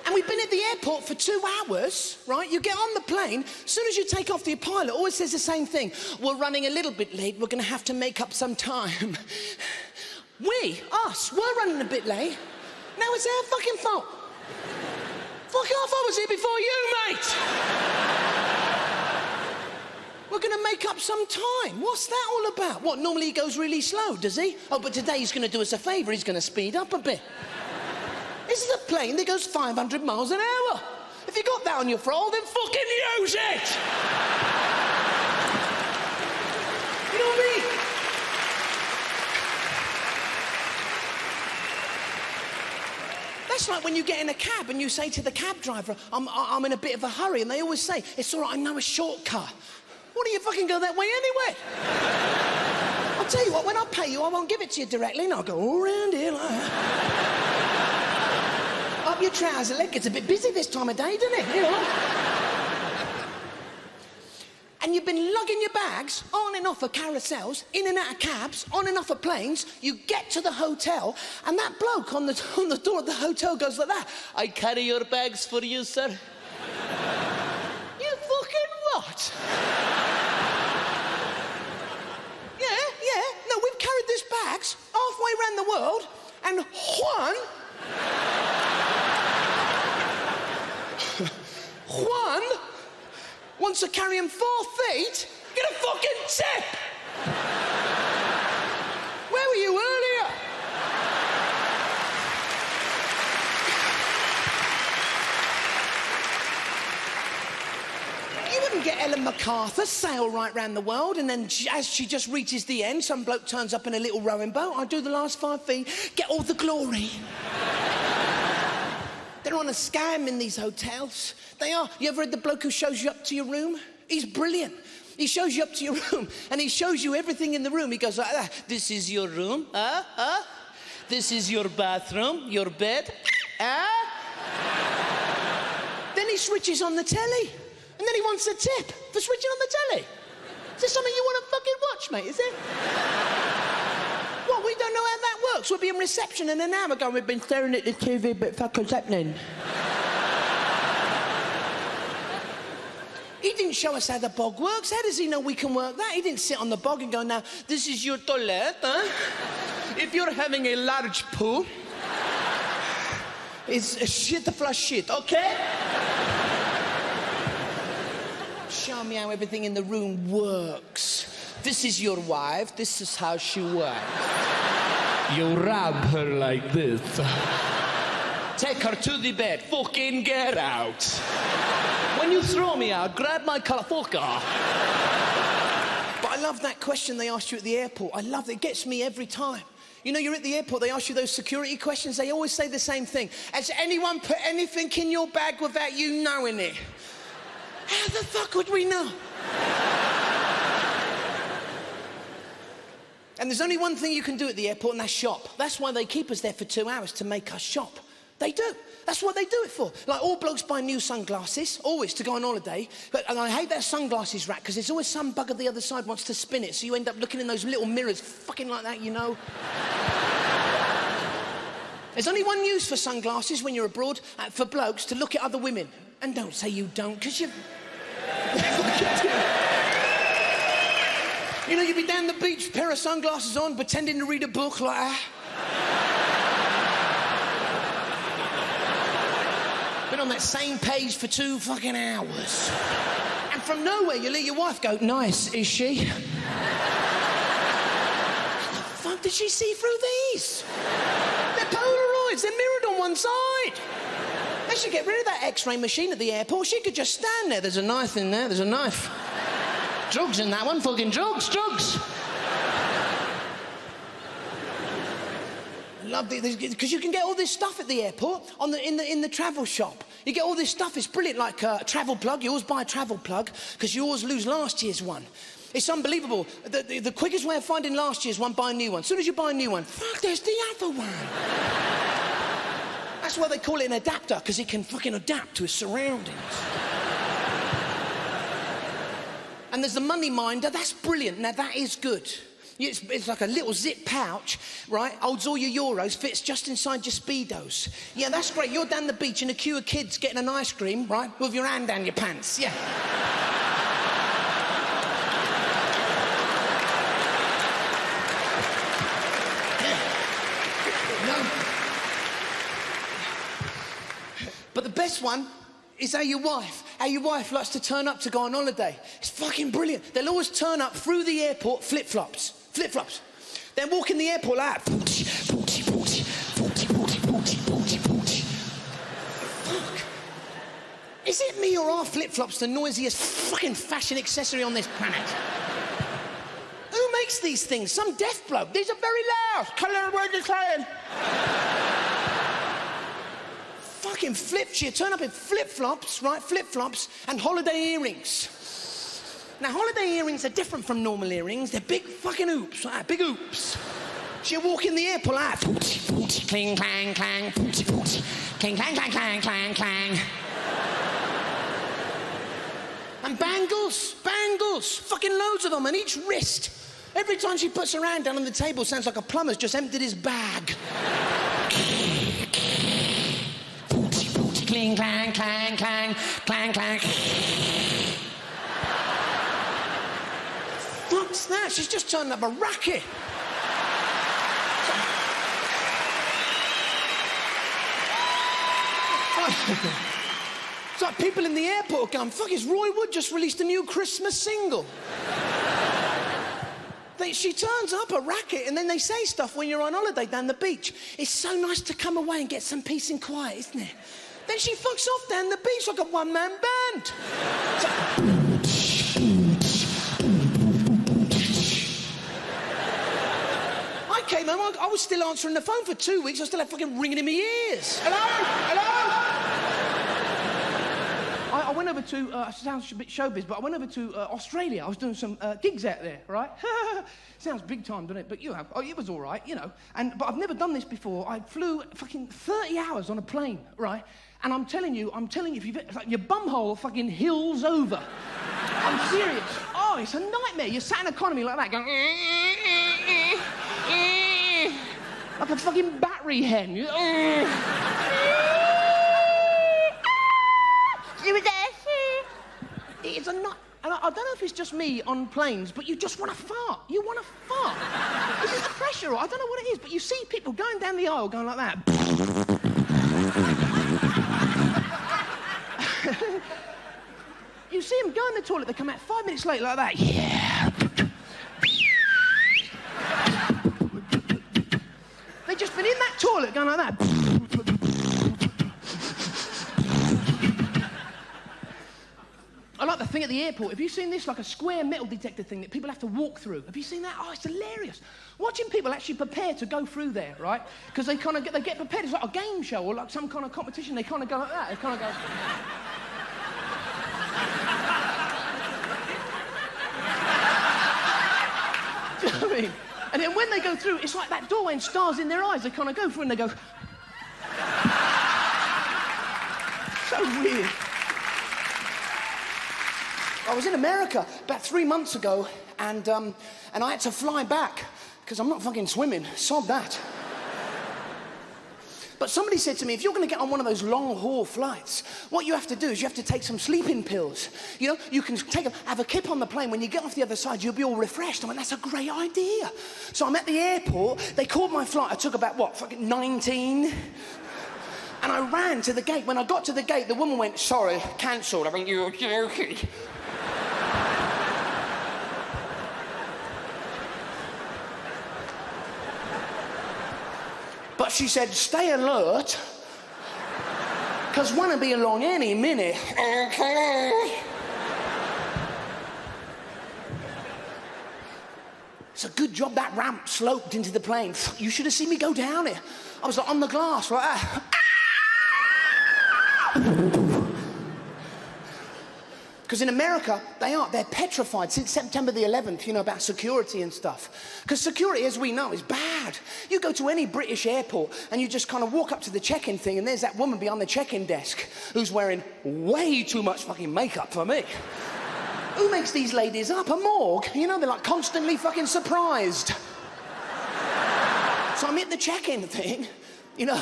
And we've been at the airport for 2 hours, right? You get on the plane. As soon as you take off, the pilot always says the same thing. We're running a little bit late. We're going to have to make up some time. Us, we're running a bit late. Now it's our fucking fault. Fuck off, I was here before you, mate. We're going to make up some time. What's that all about? What, normally he goes really slow, does he? Oh, but today he's going to do us a favour. He's going to speed up a bit. This is a plane that goes 500 miles an hour. If you got that on your throttle, then fucking use it! You know what I mean? That's like when you get in a cab and you say to the cab driver, I'm in a bit of a hurry, and they always say, it's all right, I know a shortcut. Why don't you fucking go that way anyway? I'll tell you what, when I pay you, I won't give it to you directly, and I'll go all around here like that. Up your trouser leg. It's a bit busy this time of day, doesn't it? You know? And you've been lugging your bags on and off of carousels, in and out of cabs, on and off of planes. You get to the hotel, and that bloke on the door of the hotel goes like that. I carry your bags for you, sir. You fucking what? Yeah. No, we've carried these bags halfway around the world, and Juan wants to carry him 4 feet. Get a fucking tip! Where were you earlier? You wouldn't get Ellen MacArthur sail right round the world, and then as she just reaches the end, some bloke turns up in a little rowing boat. I do the last 5 feet, get all the glory. They're on a scam in these hotels. They are. You ever had the bloke who shows you up to your room? He's brilliant. He shows you up to your room, and he shows you everything in the room. He goes like that. This is your room. This is your bathroom, your bed. Then he switches on the telly, and then he wants a tip for switching on the telly. Is this something you want to fucking watch, mate, is it? What, we don't know how that works? We'll be in reception in an hour going, we've been staring at the TV, but fuck what's happening? He didn't show us how the bog works. How does he know we can work that? He didn't sit on the bog and go, now, this is your toilet, huh? If you're having a large poo, it's a shit to flush shit, okay? Show me how everything in the room works. This is your wife. This is how she works. You rub her like this. Take her to the bed. Fucking get out. When you throw me out, grab my calafoca. But I love that question they asked you at the airport. I love it. It gets me every time. You know, you're at the airport, they ask you those security questions. They always say the same thing. Has anyone put anything in your bag without you knowing it? How the fuck would we know? And there's only one thing you can do at the airport, and that's shop. That's why they keep us there for 2 hours, to make us shop. They do. That's what they do it for. Like, all blokes buy new sunglasses, always, to go on holiday. And I hate that sunglasses rack, because there's always some bugger the other side wants to spin it, so you end up looking in those little mirrors, fucking like that, you know. There's only one use for sunglasses when you're abroad, for blokes, to look at other women. And don't say you don't, because you... You know, you'd be down the beach, pair of sunglasses on, pretending to read a book like that. Been on that same page for 2 fucking hours. And from nowhere, you let your wife go, nice, is she? How the fuck did she see through these? They're Polaroids, they're mirrored on one side. They should get rid of that X-ray machine at the airport. She could just stand there. There's a knife in there, there's a knife. Drugs in that one, fucking drugs. Love it, because you can get all this stuff at the airport in the travel shop. You get all this stuff, it's brilliant, like a travel plug. You always buy a travel plug, because you always lose last year's one. It's unbelievable. The quickest way of finding last year's one, buy a new one. As soon as you buy a new one, fuck, there's the other one. That's why they call it an adapter, because it can fucking adapt to its surroundings. And there's the money minder, that's brilliant. Now, that is good. It's like a little zip pouch, right? Holds all your euros, fits just inside your Speedos. Yeah, that's great. You're down the beach in a queue of kids getting an ice cream, right? With your hand down your pants, yeah. No. But the best one is how your wife likes to turn up to go on holiday. It's fucking brilliant. They'll always turn up through the airport flip-flops. Flip-flops. They'll walk in the airport like that. Fuck. Is it me or are flip-flops the noisiest fucking fashion accessory on this planet? Who makes these things? Some deaf bloke. These are very loud. Colour word is saying. Fucking flips. You turn up in flip-flops, right? Flip-flops and holiday earrings. Now, holiday earrings are different from normal earrings. They're big fucking hoops, like that, big hoops. So you walk in the airport like that. Cling, clang, clang. Cling, clang, clang, clang, clang, clang. And bangles, fucking loads of them on each wrist. Every time she puts her hand down on the table, sounds like a plumber's just emptied his bag. Cling, clang, clang, clang, clang, clang. What's that? She's just turned up a racket. It's like people in the airport going, fuck, is Roy Wood just released a new Christmas single? She turns up a racket, and then they say stuff when you're on holiday down the beach. It's so nice to come away and get some peace and quiet, isn't it? Then she fucks off down the beach like a one-man band. I came home, I was still answering the phone for 2 weeks. I still had fucking ringing in my ears. Hello? I went over to, sounds a bit showbiz, but I went over to Australia. I was doing some gigs out there, right? Sounds big time, doesn't it? But you know, it was all right, you know. But I've never done this before. I flew fucking 30 hours on a plane, right? And I'm telling you, if you've, it's like your bumhole fucking hills over. I'm serious. Oh, it's a nightmare. You're sat in economy like that, going... like a fucking battery hen. It's a nut. And I don't know if it's just me on planes, but you just want to fart. You want to fart. This is the pressure. I don't know what it is, but you see people going down the aisle going like that. You see them go in the toilet, they come out 5 minutes later like that. Yeah. They've just been in that toilet going like that. I like the thing at the airport. Have you seen this? Like a square metal detector thing that people have to walk through. Have you seen that? Oh, it's hilarious. Watching people actually prepare to go through there, right? Because they kind of get prepared. It's like a game show or like some kind of competition. They kind of go like that. They kind of go... Do you know what I mean? And then when they go through, it's like that doorway and stars in their eyes. They kind of go through and they go... So weird. I was in America about 3 months ago, and I had to fly back because I'm not fucking swimming. Sod that. But somebody said to me, if you're going to get on one of those long-haul flights, what you have to do is you have to take some sleeping pills. You know, you can have a kip on the plane. When you get off the other side, you'll be all refreshed. I went, that's a great idea. So I'm at the airport. They called my flight. I took about, what, fucking 19? And I ran to the gate. When I got to the gate, the woman went, sorry, cancelled. I mean, you're joking. But she said, stay alert, because one will be along any minute. Okay. It's a good job that ramp sloped into the plane. You should have seen me go down it. I was like on the glass like that. Because in America, they're petrified since September the 11th, you know, about security and stuff. Because security, as we know, is bad. You go to any British airport and you just kind of walk up to the check-in thing and there's that woman behind the check-in desk who's wearing way too much fucking makeup for me. Who makes these ladies up? A morgue? You know, they're like constantly fucking surprised. So I'm at the check-in thing, you know,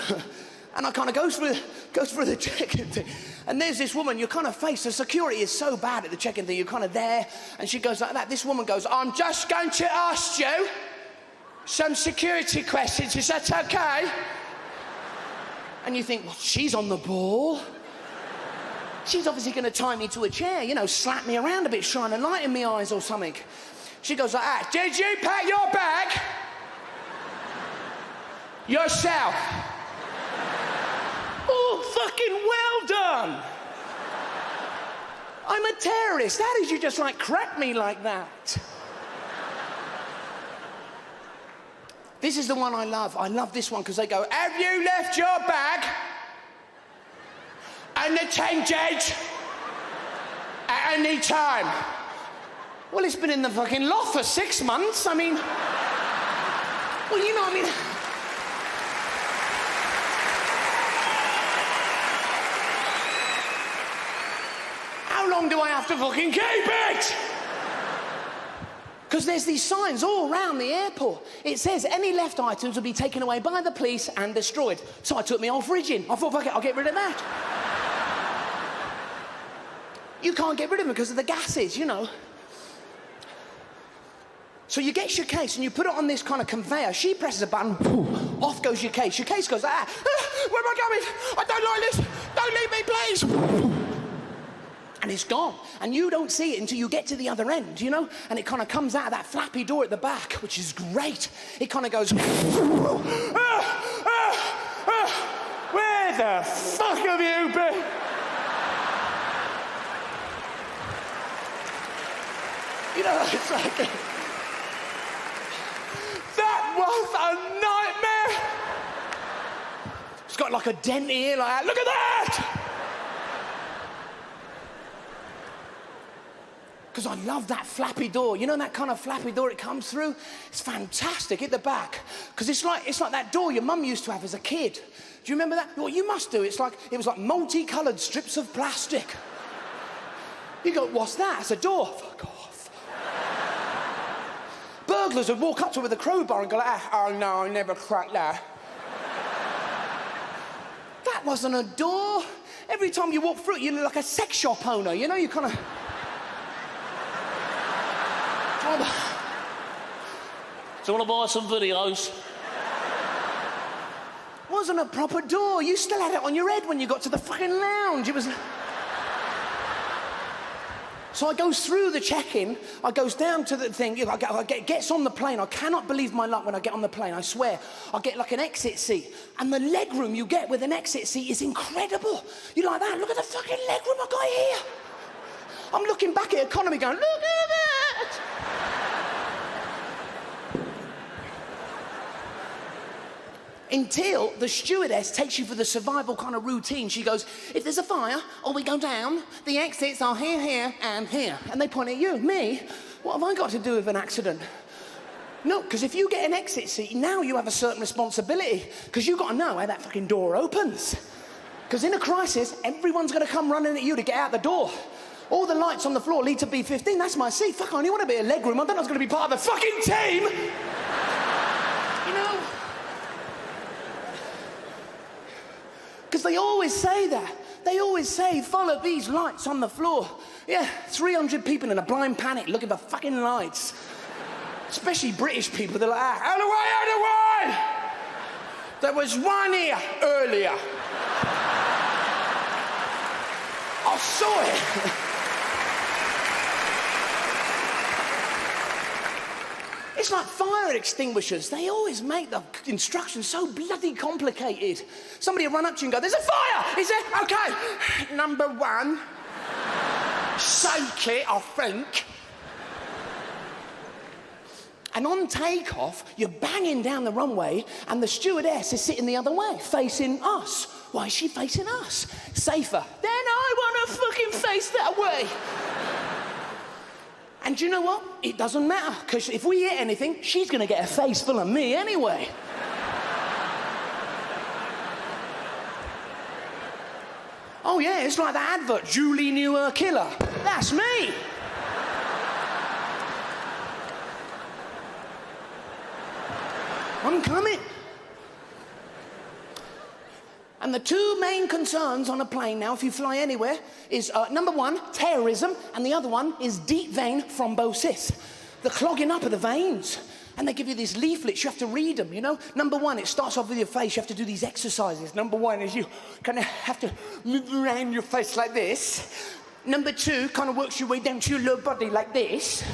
and I kind of goes through the check-in thing. And there's this woman, your kind of face, the security is so bad at the check-in thing, you're kind of there, and she goes like that. This woman goes, I'm just going to ask you some security questions, is that okay? And you think, well, she's on the ball. She's obviously going to tie me to a chair, you know, slap me around a bit, shine a light in my eyes or something. She goes like that, did you pack your bag? Yourself. Oh, fucking well done. I'm a terrorist. How did you just, like, crack me like that? This is the one I love. I love this one because they go, have you left your bag and the change at any time? Well, it's been in the fucking loft for 6 months. I mean, well, you know what I mean? How long do I have to fucking keep it? Because there's these signs all around the airport. It says any left items will be taken away by the police and destroyed. So I took my old fridge in. I thought, fuck it, I'll get rid of that. You can't get rid of them because of the gases, you know. So you get your case and you put it on this kind of conveyor. She presses a button, poof, off goes your case. Your case goes, where am I going? I don't like this. Don't leave me, please. And it's gone. And you don't see it until you get to the other end, you know? And it kind of comes out of that flappy door at the back, which is great. It kind of goes, where the fuck have you been? You know, it's like, that was a nightmare. It's got like a dent here, like that. Look at that! Because I love that flappy door. You know that kind of flappy door it comes through? It's fantastic at the back. Because it's like that door your mum used to have as a kid. Do you remember that? Well, you must do. It was like multicoloured strips of plastic. You go, what's that? It's a door. Fuck off. Burglars would walk up to it with a crowbar and go like, oh no, I never cracked that. That wasn't a door. Every time you walk through it, you look like a sex shop owner. You know, you kind of... Do you want to buy some videos? Wasn't a proper door. You still had it on your head when you got to the fucking lounge. It was... So I goes through the check-in, I goes down to the thing, gets on the plane. I cannot believe my luck when I get on the plane, I swear. I get like an exit seat, and the leg room you get with an exit seat is incredible. You like that? Look at the fucking leg room I got here. I'm looking back at economy going, look at that! Until the stewardess takes you for the survival kind of routine. She goes, if there's a fire or we go down, the exits are here, here, and here. And they point at you. Me? What have I got to do with an accident? No, because if you get an exit seat, now you have a certain responsibility, because you've got to know how that fucking door opens. Because in a crisis, everyone's going to come running at you to get out the door. All the lights on the floor lead to B15. That's my seat. Fuck, I only want a bit of leg room. I thought I was going to be part of the fucking team. You know? Because they always say that. They always say, follow these lights on the floor. Yeah, 300 people in a blind panic looking for fucking lights. Especially British people, they're like, out of the way, out of the way! There was one here earlier. I saw it. It's like fire extinguishers. They always make the instructions so bloody complicated. Somebody will run up to you and go, there's a fire! Is there? Okay. Number 1. Shake it, I think. And on takeoff, you're banging down the runway and the stewardess is sitting the other way, facing us. Why is she facing us? Safer. Then I want to fucking face that way. And do you know what? It doesn't matter, because if we hit anything, she's going to get a face full of me anyway. Oh yeah, it's like that advert, Julie knew her killer. That's me. I'm coming. And the two main concerns on a plane now, if you fly anywhere, is number 1, terrorism, and the other one is deep vein thrombosis. The clogging up of the veins. And they give you these leaflets, you have to read them, you know? Number 1, it starts off with your face, you have to do these exercises. Number 1 is you kind of have to move around your face like this. Number 2 kind of works your way down to your lower body like this.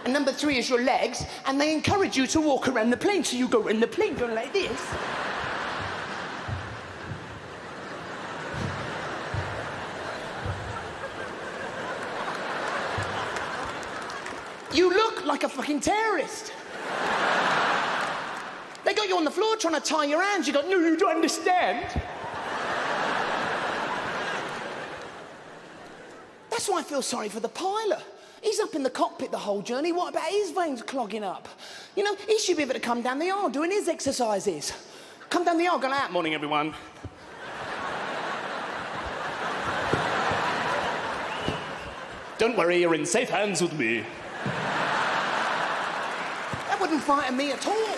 And number 3 is your legs, and they encourage you to walk around the plane, so you go in the plane going like this. You look like a fucking terrorist. They got you on the floor trying to tie your hands. You go, no, you don't understand. That's why I feel sorry for the pilot. He's up in the cockpit the whole journey. What about his veins clogging up? You know, he should be able to come down the aisle doing his exercises. Come down the aisle, going out. Morning, everyone. Don't worry, you're in safe hands with me. That wouldn't frighten me at all.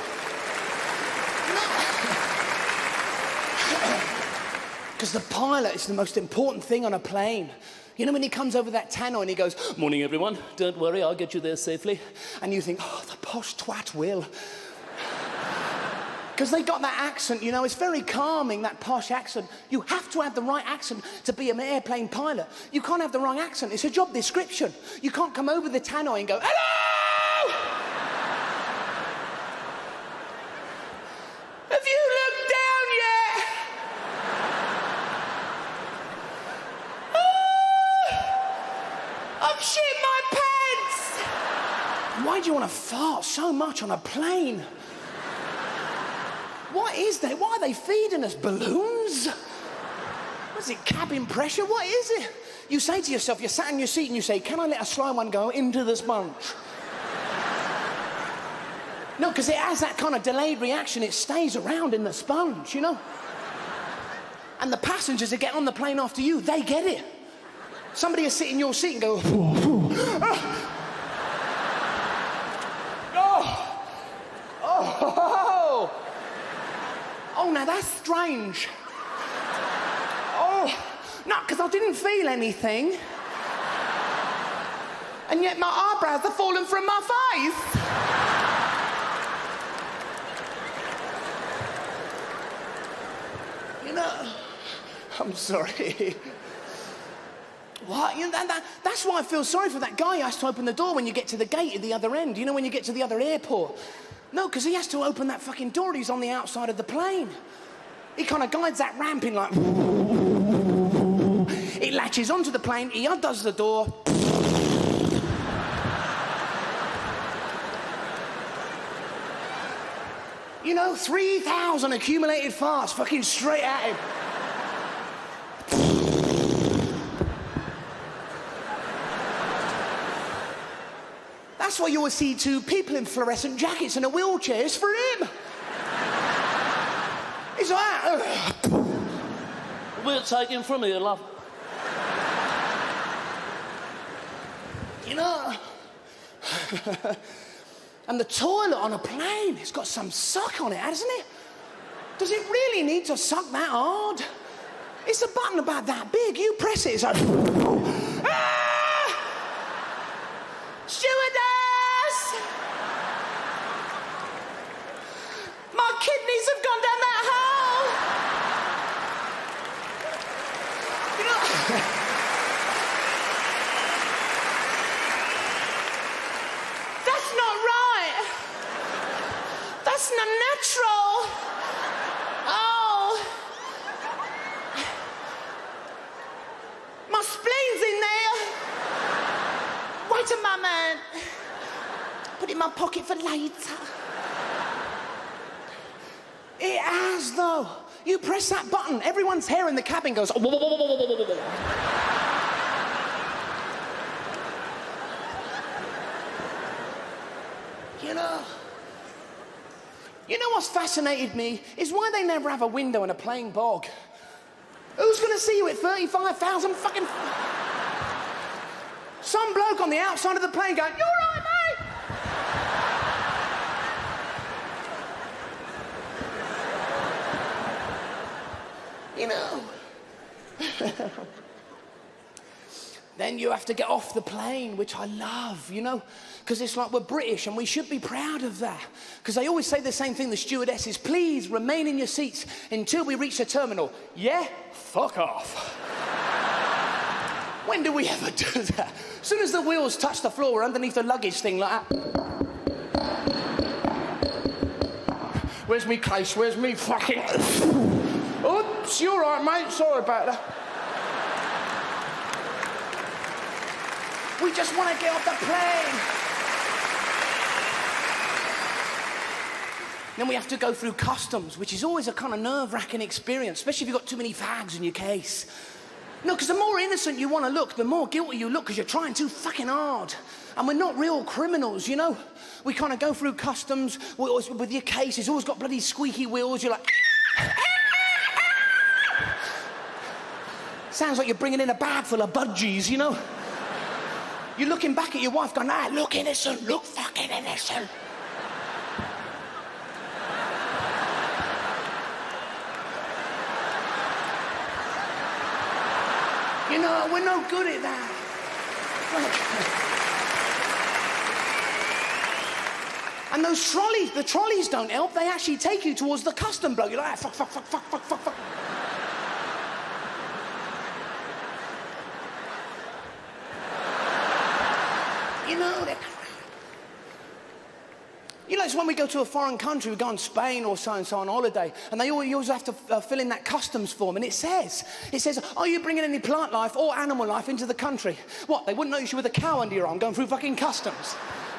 Because the pilot is the most important thing on a plane. You know, when he comes over that tannoy and he goes, morning, everyone. Don't worry, I'll get you there safely. And you think, oh, the posh twat will. Because they got that accent, you know, it's very calming, that posh accent. You have to have the right accent to be an airplane pilot. You can't have the wrong accent. It's a job description. You can't come over the tannoy and go, hello! Have you looked down yet? I've shit my pants! Why do you want to fart so much on a plane? What is that? Why are they feeding us? Balloons? What's it, cabin pressure? What is it? You say to yourself, you're sat in your seat and you say, can I let a slow one go into the sponge? No, because it has that kind of delayed reaction. It stays around in the sponge, you know? And the passengers that get on the plane after you, they get it. Somebody will sit in your seat and go, oh, now that's strange. Oh, no, because I didn't feel anything. and yet my eyebrows are falling from my face. You know, I'm sorry. What? You know, that's why I feel sorry for that guy who has to open the door when you get to the gate at the other end. You know, when you get to the other airport. No, because he has to open that fucking door. He's on the outside of the plane. He kind of guides that ramp in like... It latches onto the plane, he undoes the door. You know, 3,000 accumulated farts fucking straight at him. That's why you always see two people in fluorescent jackets and a wheelchair. It's for him. He's like, We'll take him from here, love. you know. And the toilet on a plane, it's got some suck on it, hasn't it? Does it really need to suck that hard? It's a button about that big. You press it, it's like... Ah! Stewardess! My kidneys have gone down that hole! You know... That's not right. That's not natural. Oh. My spleen's in there. Wait a moment. Put it in my pocket for later. It has, though. You press that button, everyone's hair in the cabin goes... You know what's fascinated me is why they never have a window in a plane bog. Who's gonna see you at 35,000 fucking... Some bloke on the outside of the plane going, "You all right, mate?" You know. Then you have to get off the plane, which I love, you know, because it's like we're British and we should be proud of that. Because they always say the same thing, the stewardesses, please remain in your seats until we reach the terminal. Yeah? Fuck off. When do we ever do that? As soon as the wheels touch the floor, we're underneath the luggage thing like that. Where's me case? Where's me fucking... Oops, you all right, mate? Sorry about that. We just want to get off the plane. Then we have to go through customs, which is always a kind of nerve-wracking experience, especially if you've got too many fags in your case. No, because the more innocent you want to look, the more guilty you look because you're trying too fucking hard. And we're not real criminals, you know? We kind of go through customs with your case. It's always got bloody squeaky wheels. You're like... Sounds like you're bringing in a bag full of budgies, you know? You're looking back at your wife going, ah, look innocent, look fucking innocent. You know, we're no good at that. And those trolleys, the trolleys don't help. They actually take you towards the custom bloke. You're like, ah, fuck, fuck, fuck, fuck, fuck, fuck, fuck. You know, it's when we go to a foreign country, we go on Spain or so-and-so on holiday, and you always have to fill in that customs form, and it says, are you bringing any plant life or animal life into the country? What, they wouldn't notice you with a cow under your arm going through fucking customs?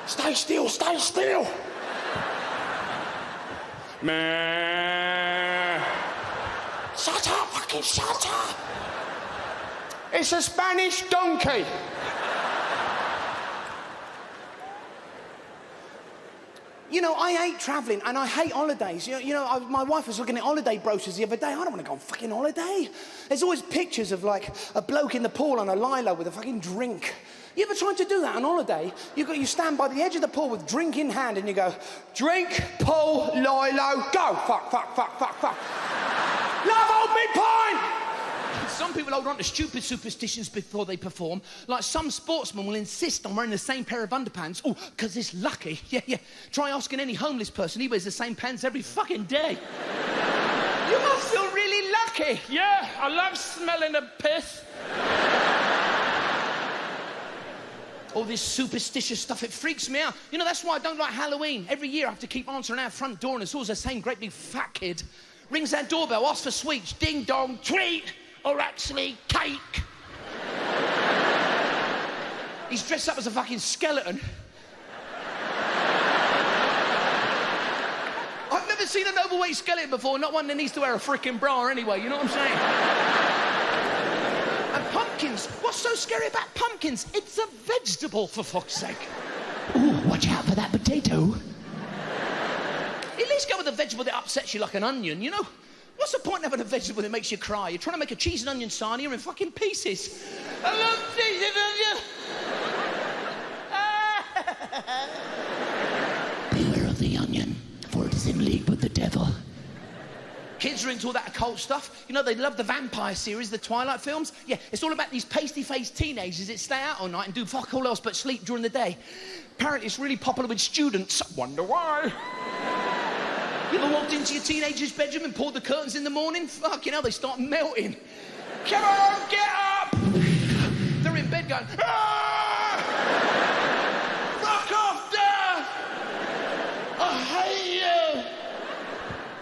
Stay still, stay still. Meh. Shut up, fucking shut up. It's a Spanish donkey. You know, I hate travelling and I hate holidays. My wife was looking at holiday brochures the other day. I don't want to go on fucking holiday. There's always pictures of, like, a bloke in the pool on a lilo with a fucking drink. You ever tried to do that on holiday? You stand by the edge of the pool with drink in hand and you go, drink, pool, lilo, go. Fuck, fuck, fuck, fuck, fuck. Love, hold me pint. Some people hold on to stupid superstitions before they perform. Like some sportsmen will insist on wearing the same pair of underpants. Oh, because it's lucky. Yeah. Try asking any homeless person. He wears the same pants every fucking day. You must feel really lucky. Yeah, I love smelling the piss. All this superstitious stuff, it freaks me out. You know, that's why I don't like Halloween. Every year I have to keep answering our front door and it's always the same great big fat kid. Rings that doorbell, asks for sweets, ding dong, treat, or actually cake. He's dressed up as a fucking skeleton. I've never seen an overweight skeleton before, not one that needs to wear a frickin' bra anyway, you know what I'm saying? And pumpkins, what's so scary about pumpkins? It's a vegetable, for fuck's sake. Ooh, watch out for that potato. At least go with a vegetable that upsets you like an onion, you know? What's the point of having a vegetable that makes you cry? You're trying to make a cheese and onion sarnie, you're in fucking pieces. I love cheese and onion. Beware of the onion, for it is in league with the devil. Kids are into all that occult stuff. You know, they love the vampire series, the Twilight films. Yeah, it's all about these pasty-faced teenagers that stay out all night and do fuck all else but sleep during the day. Apparently, it's really popular with students. Wonder why? You ever walked into your teenager's bedroom and pulled the curtains in the morning? Fucking hell, they start melting. Come on, get up! They're in bed going, ah! Fuck off, Dad! I hate you!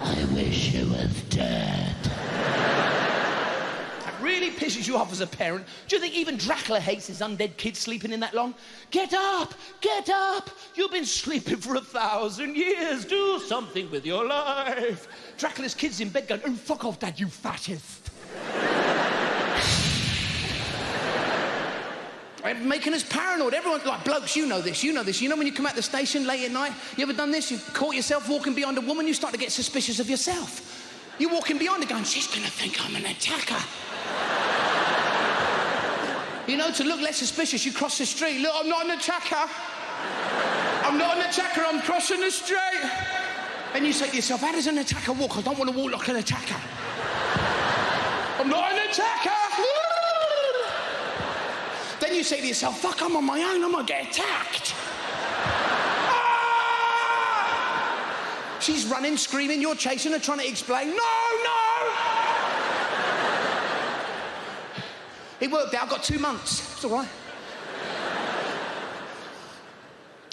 I wish you was dead. That really pisses you off as a parent. Do you think even Dracula hates his undead kids sleeping in that long? Get up! Get up! You've been sleeping for 1,000 years. Do something with your life. Dracula's kids in bed going, oh, fuck off, Dad, you fascist. I'm making us paranoid. Everyone, like blokes, you know this. You know when you come out the station late at night, you ever done this? You've caught yourself walking behind a woman, you start to get suspicious of yourself. You're walking behind her going, she's gonna think I'm an attacker. You know, to look less suspicious, you cross the street. Look, I'm not an attacker. I'm not an attacker, I'm crossing the street. And you say to yourself, how does an attacker walk? I don't want to walk like an attacker. I'm not an attacker. Then you say to yourself, fuck, I'm on my own, I'm gonna get attacked. Ah! She's running, screaming, you're chasing her, trying to explain, no! It worked out, I got 2 months, it's all right.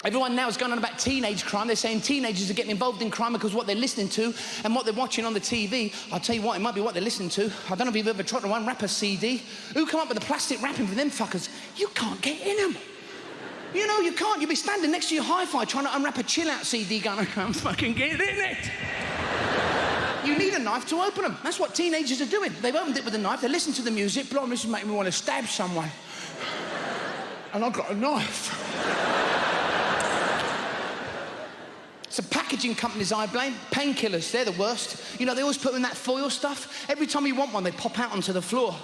Everyone now is going on about teenage crime. They're saying teenagers are getting involved in crime because of what they're listening to and what they're watching on the TV. I'll tell you what, it might be what they're listening to. I don't know if you've ever tried to unwrap a CD. Who come up with the plastic wrapping for them fuckers? You can't get in them. You know, you can't. You'll be standing next to your hi-fi trying to unwrap a chill-out CD going, I can't fucking get in it. You need a knife to open them. That's what teenagers are doing. They've opened it with a knife, they listen to the music, blimey, this is making me want to stab someone. And I've got a knife. It's the packaging companies I blame. Painkillers, they're the worst. You know, they always put in that foil stuff. Every time you want one, they pop out onto the floor.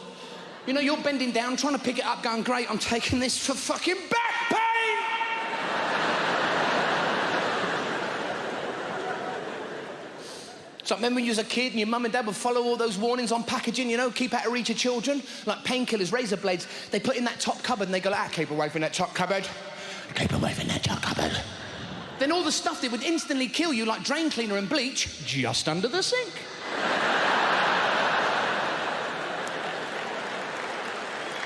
You know, you're bending down, trying to pick it up, going, great, I'm taking this for fucking back pain! So remember when you was a kid and your mum and dad would follow all those warnings on packaging, you know, keep out of reach of children? Like painkillers, razor blades, they put in that top cupboard and they go, keep away from that top cupboard. Keep away from that top cupboard. Then all the stuff that would instantly kill you, like drain cleaner and bleach, just under the sink.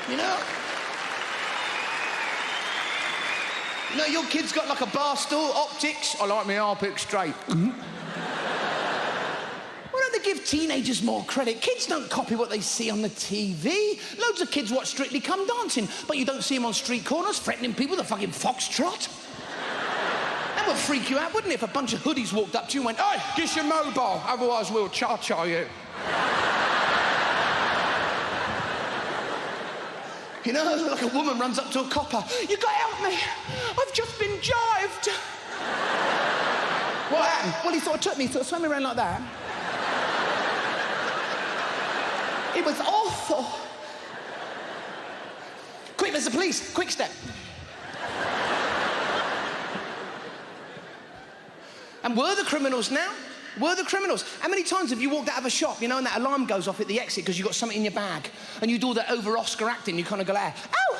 You know? You know, your kid's got like a bar stool, optics. I like my armpit straight. Why don't they give teenagers more credit? Kids don't copy what they see on the TV. Loads of kids watch Strictly Come Dancing, but you don't see them on street corners threatening people with a fucking foxtrot. That would freak you out, wouldn't it, if a bunch of hoodies walked up to you and went, hey, get your mobile, otherwise we'll cha-cha you. You know, like a woman runs up to a copper. You gotta help me. I've just been jived. What happened? Well, he sort of took me, sort of swam me around like that. It was awful. Quick, there's the police. Quick step. And we're the criminals now. We're the criminals. How many times have you walked out of a shop, you know, and that alarm goes off at the exit because you've got something in your bag, and you do all that over-Oscar acting, you kind of go like, oh!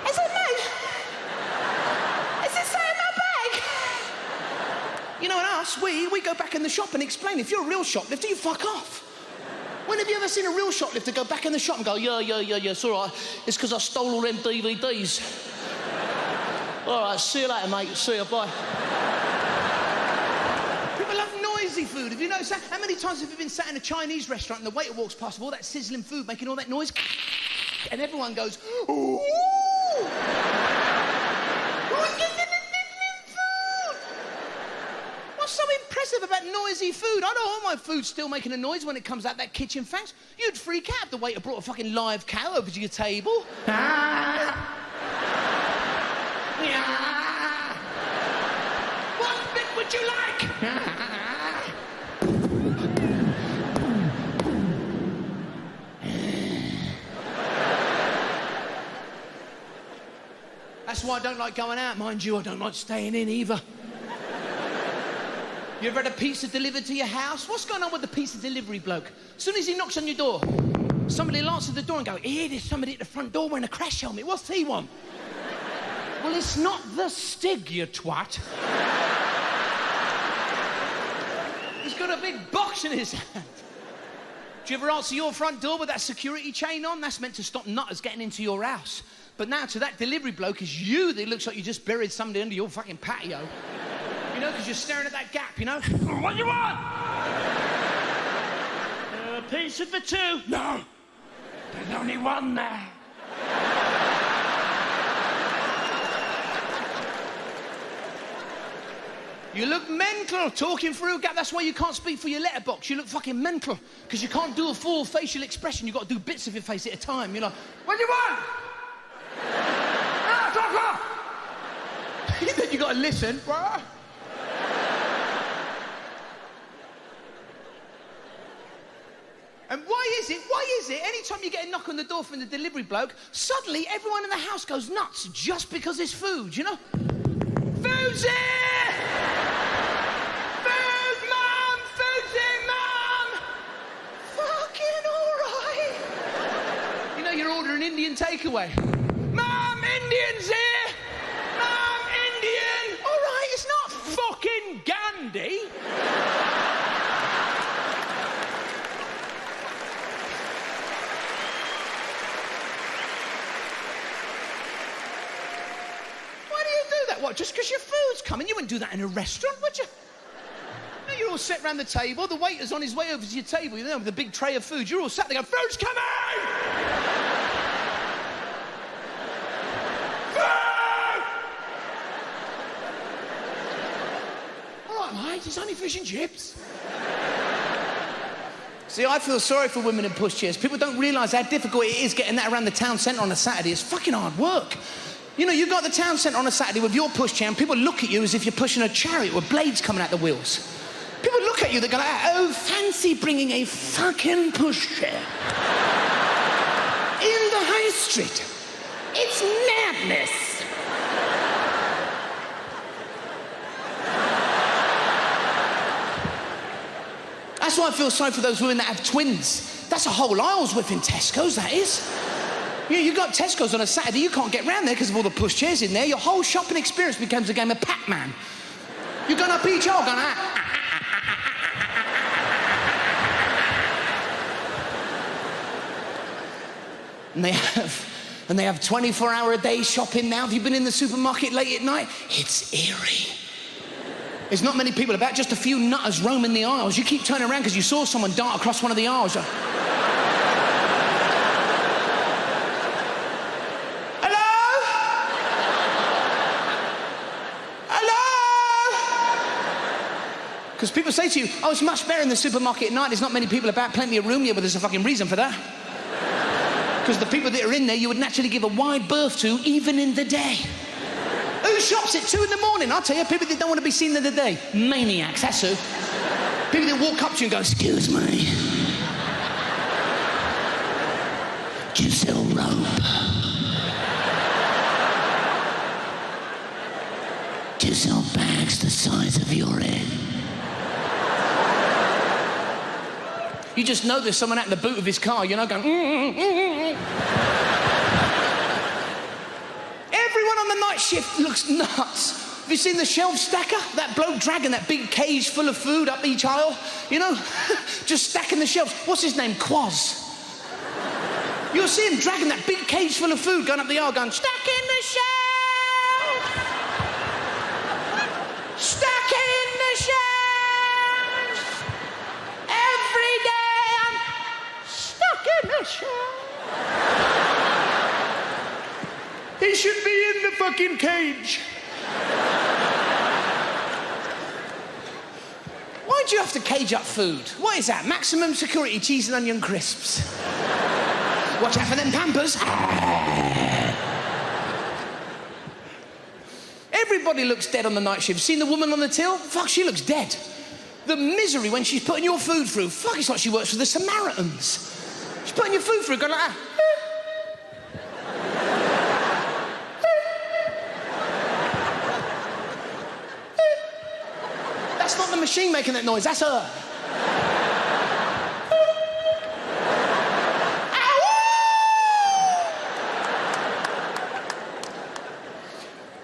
Is it me? Is it saying my bag? You know, and us, we go back in the shop and explain. If you're a real shoplifter, you fuck off. When have you ever seen a real shoplifter go back in the shop and go, yeah, it's all right. It's because I stole all them DVDs. All right, see you later, mate. See you, bye. People love noisy food. Have you noticed that? How many times have you been sat in a Chinese restaurant and the waiter walks past with all that sizzling food, making all that noise, and everyone goes, ooh! What's so impressive about noisy food? I don't want my food still making a noise when it comes out that kitchen fast. You'd freak out if the waiter brought a fucking live cow over to your table. What bit would you like? That's why I don't like going out, mind you. I don't like staying in either. You ever had a pizza delivered to your house? What's going on with the pizza delivery bloke? As soon as he knocks on your door, somebody will answer the door and go, here, there's somebody at the front door wearing a crash helmet. What's he want? Well, it's not the Stig, you twat. He's got a big box in his hand. Do you ever answer your front door with that security chain on? That's meant to stop nutters getting into your house. But now to that delivery bloke, it's you that looks like you just buried somebody under your fucking patio. You know, because you're staring at that gap, you know? What do you want? Pizza for two. No. There's only one there. You look mental talking through a gap. That's why you can't speak for your letterbox. You look fucking mental because you can't do a full facial expression. You've got to do bits of your face at a time. You're like, what do you want? Fuck off! Then you got to listen. What? And why is it, anytime you get a knock on the door from the delivery bloke, suddenly everyone in the house goes nuts just because it's food, you know? Food's here! Food, Mum! Food's here, Mum! Fucking all right. You know, you're ordering Indian takeaway. Mum, Indian's here! Mum, Indian! All right, it's not fucking Gandhi. What, just because your food's coming? You wouldn't do that in a restaurant, would you? No, you're all sat around the table, the waiter's on his way over to your table, you know, with a big tray of food. You're all sat there going, food's coming! Food! All right, mate, it's only fish and chips. See, I feel sorry for women in pushchairs. People don't realise how difficult it is getting that around the town centre on a Saturday. It's fucking hard work. You know, you got the town centre on a Saturday with your pushchair and people look at you as if you're pushing a chariot with blades coming out the wheels. People look at you, they go like, oh, fancy bringing a fucking pushchair in the high street. It's madness. That's why I feel sorry for those women that have twins. That's a whole aisle's worth in Tesco's, that is. You got Tesco's on a Saturday, you can't get round there because of all the pushchairs in there. Your whole shopping experience becomes a game of Pac-Man. You're going up each aisle going, And they have 24-hour-a-day shopping now. Have you been in the supermarket late at night? It's eerie. There's not many people about, just a few nutters roaming the aisles. You keep turning around because you saw someone dart across one of the aisles. Because people say to you, oh, it's much better in the supermarket at night. There's not many people about, plenty of room. Yeah, but there's a fucking reason for that. Because the people that are in there, you would naturally give a wide berth to, even in the day. Who shops at 2 in the morning? I'll tell you, people that don't want to be seen in the day. Maniacs, that's who. People that walk up to you and go, excuse me. Do you sell rope? Do you sell bags the size of your head? You just know there's someone out in the boot of his car, you know, going... Everyone on the night shift looks nuts. Have you seen the shelf stacker? That bloke dragging that big cage full of food up each aisle, you know? Just stacking the shelves. What's his name? Quaz. You'll see him dragging that big cage full of food going up the aisle going, stack in the shelf! Stack in the shelf! Every day I'm stuck in the shelf. He should be in the fucking cage. Why do you have to cage up food? What is that? Maximum security cheese and onion crisps. Watch out for them Pampers. Everybody looks dead on the night shift. Seen the woman on the till? Fuck, she looks dead. The misery when she's putting your food through. Fuck, it's like she works for the Samaritans. She's putting your food through, going like that. That's not the machine making that noise, that's her.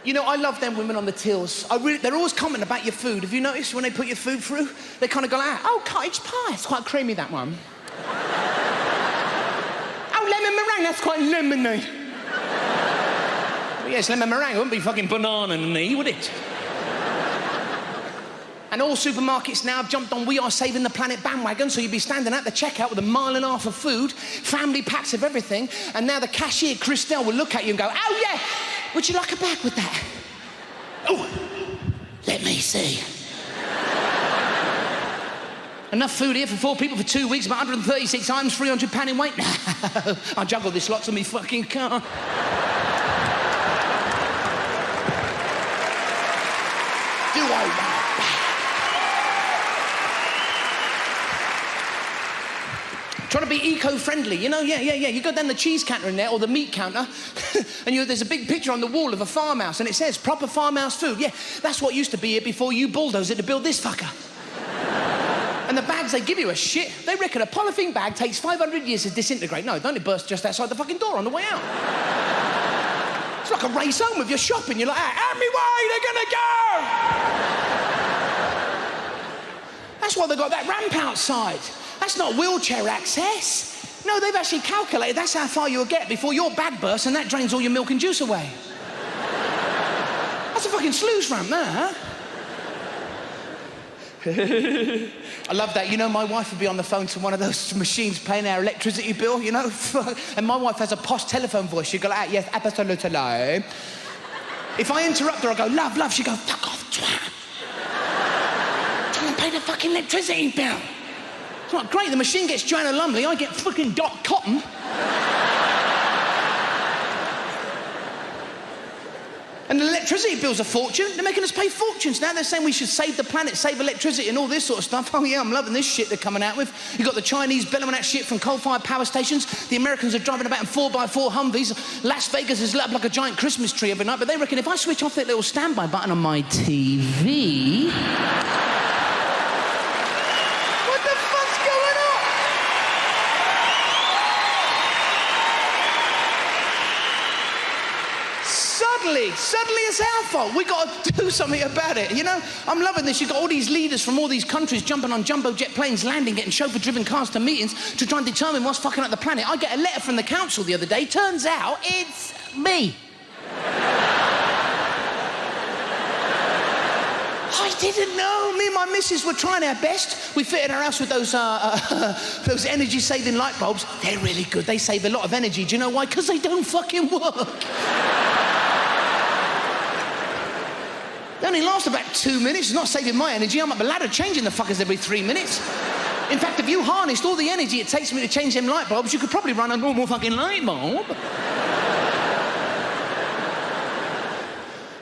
You know, I love them women on the tills. They're always commenting about your food. Have you noticed when they put your food through? They kind of go like, oh, cottage pie, it's quite creamy, that one. Oh, lemon meringue, that's quite lemony. Well, yes, lemon meringue, it wouldn't be fucking banana-y, would it? And all supermarkets now have jumped on We Are Saving the Planet bandwagon, so you'd be standing at the checkout with a mile and a half of food, family packs of everything, and now the cashier, Christelle, will look at you and go, oh, yeah, would you like a bag with that? Oh, let me see. Enough food here for 4 people for 2 weeks, about 136 items, £300 in weight. No, I juggle this lot to me fucking car. Do I want it back? Trying to be eco-friendly, you know? Yeah. You go down the cheese counter in there, or the meat counter, and there's a big picture on the wall of a farmhouse, and it says, proper farmhouse food. Yeah, that's what used to be here before you bulldozed it to build this fucker. And the bags they give you are shit. They reckon a polythene bag takes 500 years to disintegrate. No, don't it burst just outside the fucking door on the way out? It's like a race home with your shopping. You're like, out me way, they're gonna go! That's why they got that ramp outside. That's not wheelchair access. No, they've actually calculated that's how far you'll get before your bag bursts and that drains all your milk and juice away. That's a fucking sluice ramp there, huh? I love that. You know, my wife would be on the phone to one of those machines paying our electricity bill, you know? And my wife has a posh telephone voice. She'd go like, yes, absolutely. If I interrupt her, I go, love. She'd go, fuck off, twat. Trying to pay the fucking electricity bill. It's not great. The machine gets Joanna Lumley. I get fucking Doc Cotton. And the electricity bill's a fortune. They're making us pay fortunes now. They're saying we should save the planet, save electricity and all this sort of stuff. Oh, yeah, I'm loving this shit they're coming out with. You've got the Chinese bellowing that shit from coal-fired power stations. The Americans are driving about in 4x4 Humvees. Las Vegas is lit up like a giant Christmas tree every night. But they reckon if I switch off that little standby button on my TV... What the fuck's going on? Suddenly it's our fault. We got to do something about it, you know? I'm loving this. You've got all these leaders from all these countries jumping on jumbo jet planes, landing, getting chauffeur-driven cars to meetings to try and determine what's fucking up the planet. I get a letter from the council the other day. Turns out it's me. I didn't know. Me and my missus were trying our best. We fitted our house with those energy-saving light bulbs. They're really good. They save a lot of energy. Do you know why? Because they don't fucking work. They only last about 2 minutes. It's not saving my energy. I'm up a ladder changing the fuckers every 3 minutes. In fact, if you harnessed all the energy it takes me to change them light bulbs, you could probably run a normal fucking light bulb.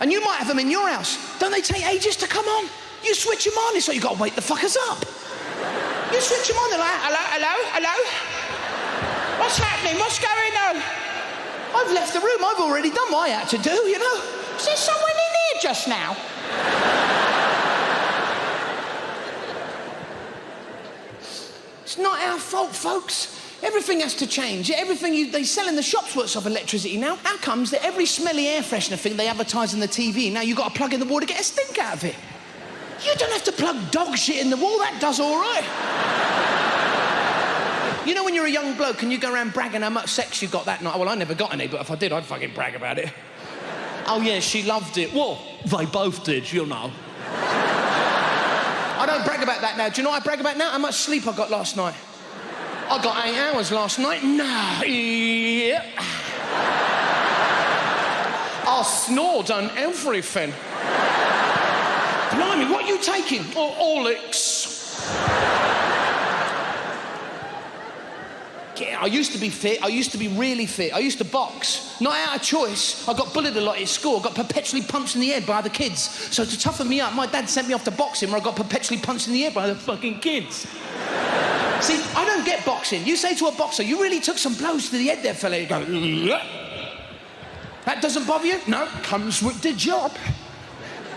And you might have them in your house. Don't they take ages to come on? You switch them on, it's like you've got to wake the fuckers up. You switch them on, they're like, hello? What's happening? What's going on? I've left the room. I've already done what I had to do, you know? Is there someone in here just now? It's not our fault, folks. Everything has to change. Everything they sell in the shops works off electricity now. How comes that every smelly air freshener thing they advertise on the TV, now you've got to plug in the wall to get a stink out of it? You don't have to plug dog shit in the wall, that does all right. You know when you're a young bloke and you go around bragging how much sex you got that night? Well, I never got any, but if I did, I'd fucking brag about it. Oh yeah, she loved it. Well, they both did, you know. I don't brag about that now. Do you know what I brag about now? How much sleep I got last night. I got 8 hours last night. Nah. Yeah. I snored on everything. Blimey, what are you taking? Oh, Horlicks. Yeah, I used to be fit. I used to be really fit. I used to box. Not out of choice. I got bullied a lot at school. I got perpetually punched in the head by the kids. So to toughen me up, my dad sent me off to boxing where I got perpetually punched in the head by the fucking kids. See, I don't get boxing. You say to a boxer, you really took some blows to the head there, fella. You go, yeah. That doesn't bother you? No, comes with the job.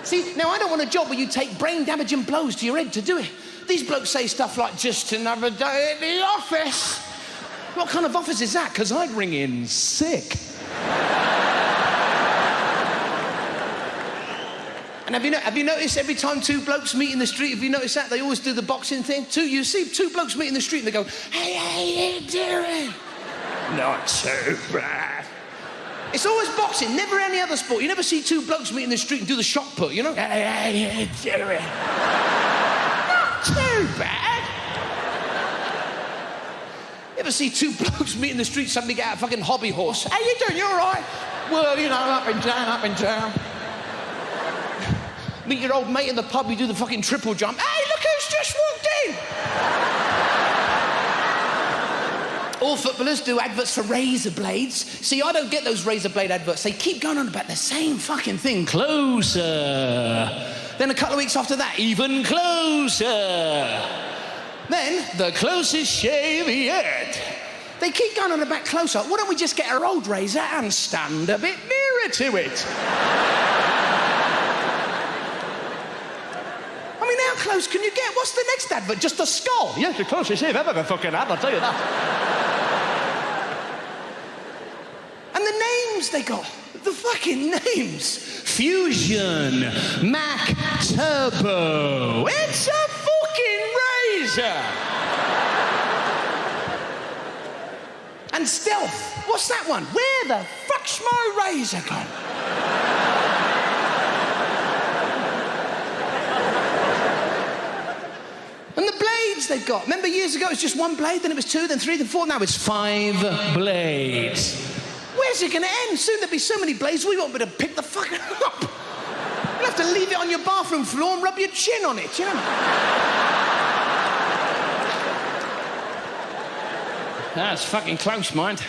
See, now I don't want a job where you take brain-damaging blows to your head to do it. These blokes say stuff like, just another day at the office. What kind of office is that? Because I'd ring in sick. And have you noticed every time two blokes meet in the street, have you noticed that? They always do the boxing thing. You see two blokes meet in the street and they go, hey, how you doing? Not too bad. It's always boxing, never any other sport. You never see two blokes meet in the street and do the shot put, you know? Hey, how you doing? Not too bad. You ever see two blokes meet in the street, suddenly get out a fucking hobby horse? How you doing? You all right? Well, you know, up and down, up and down. Meet your old mate in the pub, you do the fucking triple jump. Hey, look who's just walked in! All footballers do adverts for razor blades. See, I don't get those razor blade adverts. They keep going on about the same fucking thing. Closer. Then a couple of weeks after that, even closer. Then, the closest shave yet. They keep going on about closer. Why don't we just get our old razor and stand a bit nearer to it? I mean, how close can you get? What's the next advert? Just a skull? Yeah, the closest shave I've ever fucking had, I'll tell you that. And the names they got. The fucking names. Fusion. Mac Turbo. It's a fucking razor. And Stealth. What's that one? Where the fuck's my razor gone? And the blades they've got. Remember years ago it was just one blade, then it was 2, then 3, then 4, now it's 5 blades. Where's it gonna end? Soon there'll be so many blades we won't be able to pick the fucker up. You'll have to leave it on your bathroom floor and rub your chin on it, you know? That's fucking close, mind.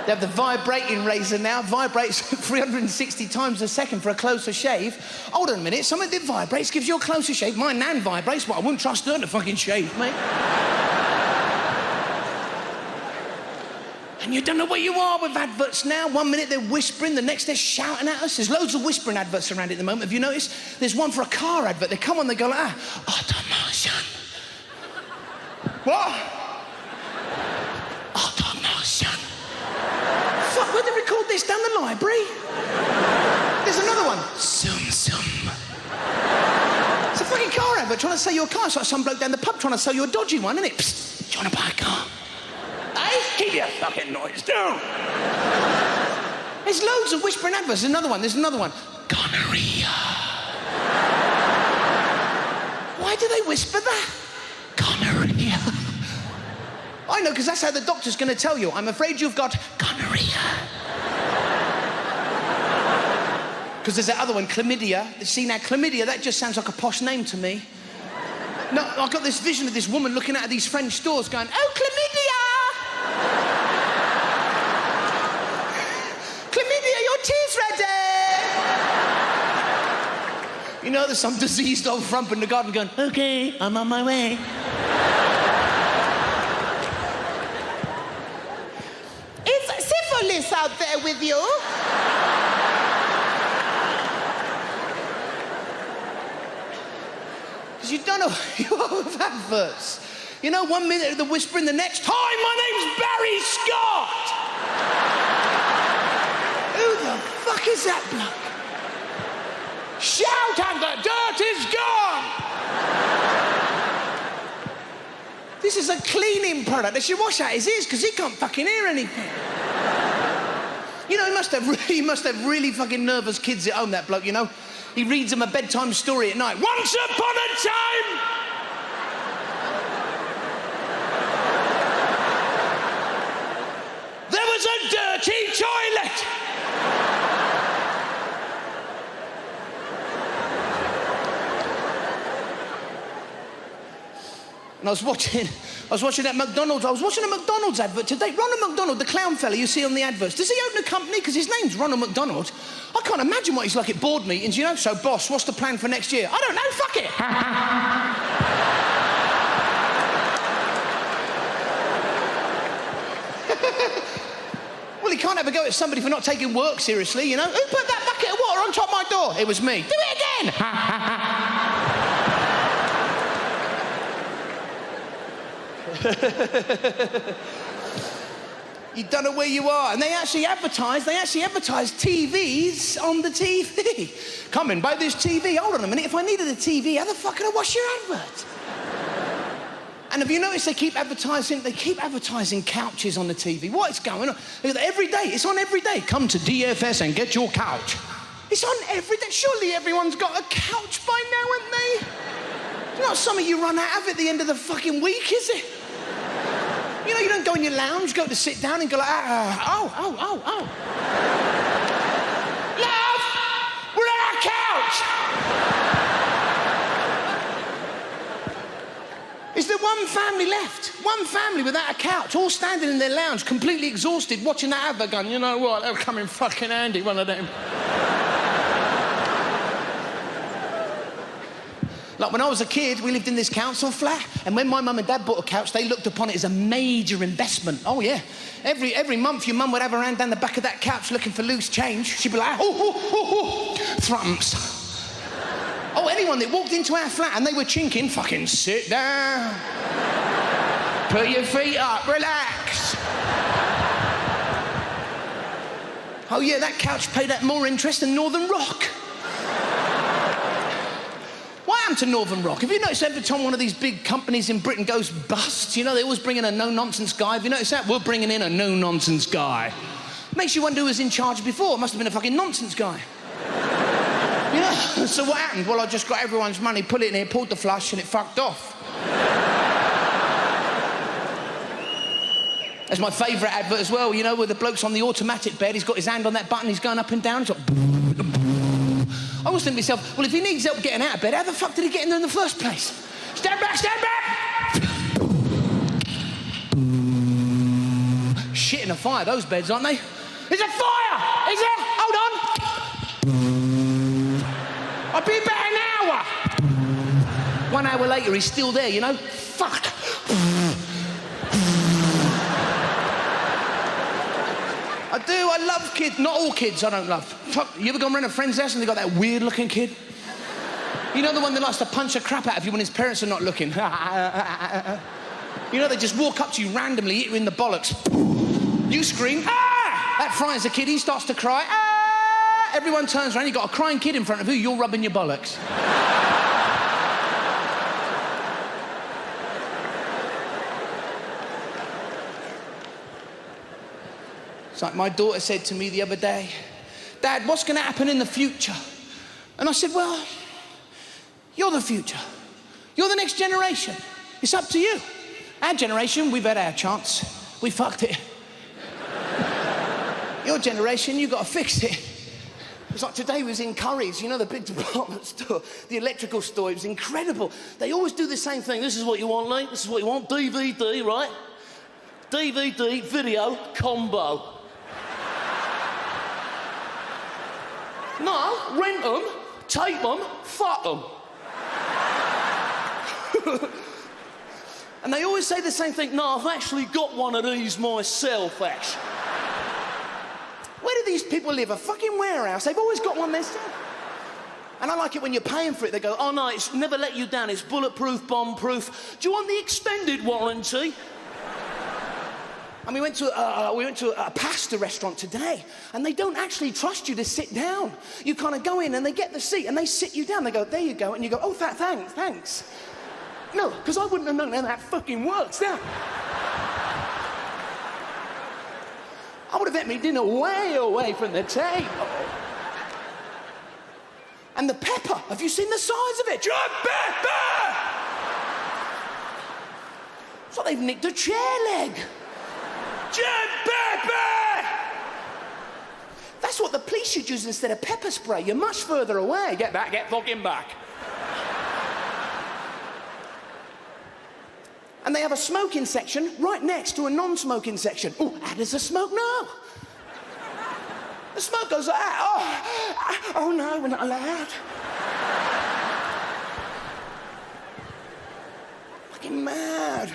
They have the vibrating razor now. Vibrates 360 times a second for a closer shave. Hold on a minute, something that vibrates gives you a closer shave. My nan vibrates, but I wouldn't trust her to fucking shave, mate. And you don't know where you are with adverts now. One minute they're whispering, the next they're shouting at us. There's loads of whispering adverts around at the moment. Have you noticed? There's one for a car advert. They come on, they go like, automotion. What? Automotion. Fuck, where'd they record this? Down the library? There's another one. Zoom, zoom. It's a fucking car advert trying to sell you a car. It's like some bloke down the pub trying to sell you a dodgy one, isn't it? Psst, do you want to buy a car? Hey, keep your fucking noise down. There's loads of whispering adverts. There's another one. Gonorrhea. Why do they whisper that? Gonorrhea. I know, because that's how the doctor's going to tell you. I'm afraid you've got gonorrhea. Because there's that other one, chlamydia. See, now, chlamydia, that just sounds like a posh name to me. No, I've got this vision of this woman looking out of these French stores going, oh, chlamydia! Chlamydia, your tea's ready! You know, there's some diseased old frump in the garden going, okay, I'm on my way. Is syphilis out there with you? Because you don't know who you are with adverts. You know, 1 minute of the whispering, the next, hi, my name's Barry Scott. Who the fuck is that bloke? Shout and the dirt is gone. This is a cleaning product. They should wash out his ears because he can't fucking hear anything. You know, he must have really fucking nervous kids at home, that bloke, you know. He reads them a bedtime story at night. Once upon a time, there was a dirty toilet. And I was watching that McDonald's. I was watching a McDonald's advert today. Ronald McDonald, the clown fella you see on the adverts. Does he own a company? Because his name's Ronald McDonald. I can't imagine what he's like at board meetings, you know. So, boss, what's the plan for next year? I don't know. Fuck it. Well, he can't have a go at somebody for not taking work seriously, you know. Who put that bucket of water on top of my door? It was me. Do it again. You don't know where you are. And they actually advertise TVs on the TV. Come in, buy this TV. Hold on a minute, if I needed a TV, how the fuck can I watch your advert? And have you noticed they keep advertising couches on the TV? What is going on? Every day, it's on every day. Come to DFS and get your couch. It's on every day. Surely everyone's got a couch by now, haven't they? It's not something you run out of at the end of the fucking week, is it? You know, you don't go in your lounge, go to sit down and go like, oh. Love, we're on our couch. Is there one family left? One family without a couch, all standing in their lounge, completely exhausted, watching that advert going, you know what, they'll come in fucking handy, one of them. Like when I was a kid, we lived in this council flat, and when my mum and dad bought a couch, they looked upon it as a major investment. Oh yeah, every month your mum would have her hand down the back of that couch looking for loose change. She'd be like, oh, thrumps. Oh, anyone that walked into our flat and they were chinking, fucking sit down, put your feet up, relax. Oh yeah, that couch paid out more interest than Northern Rock. What happened to Northern Rock? Have you noticed every time one of these big companies in Britain goes bust, you know, they always bring in a no-nonsense guy. Have you noticed that? We're bringing in a no-nonsense guy. Makes you wonder who was in charge before. It must have been a fucking nonsense guy. You know, so what happened? Well, I just got everyone's money, put it in here, pulled the flush, and it fucked off. That's my favourite advert as well, you know, where the bloke's on the automatic bed, he's got his hand on that button, he's going up and down, he's like... I always think to myself, well, if he needs help getting out of bed, how the fuck did he get in there in the first place? Stand back, stand back! Shit in a fire, those beds, aren't they? There's a fire! Is there? Hold on! I'll be back in an hour! 1 hour later, he's still there, you know? Fuck! I do, I love kids. Not all kids I don't love. Fuck, you ever gone around a friend's house and they got that weird-looking kid? You know the one that likes to punch the crap out of you when his parents are not looking? You know, they just walk up to you randomly, hit you in the bollocks. You scream, ah! That frightens the kid, he starts to cry, ah! Everyone turns around, you've got a crying kid in front of you, you're rubbing your bollocks. It's like my daughter said to me the other day, Dad, what's going to happen in the future? And I said, well, you're the future. You're the next generation. It's up to you. Our generation, we've had our chance. We fucked it. Your generation, you've got to fix it. It's like today we was in Curry's, you know, the big department store, the electrical store. It was incredible. They always do the same thing. This is what you want, mate. This is what you want. DVD, right? DVD, video, combo. No, rent them, tape them, fuck them. And they always say the same thing. No, I've actually got one of these myself, actually. Where do these people live? A fucking warehouse. They've always got one themselves. And I like it when you're paying for it. They go, oh no, it's never let you down. It's bulletproof, bomb-proof. Do you want the extended warranty? And we went to a pasta restaurant today, and they don't actually trust you to sit down. You kind of go in, and they get the seat, and they sit you down. They go, there you go. And you go, oh, thanks. No, because I wouldn't have known how that fucking works. Now, I would have ate me dinner way away from the table. And the pepper, have you seen the size of it? John Pepper! It's like they've nicked a chair leg. John Pepper! That's what the police should use instead of pepper spray. You're much further away. Get back, get fucking back. And they have a smoking section right next to a non-smoking section. Oh, how does the smoke know? The smoke goes like that. Oh no, we're not allowed. Fucking mad.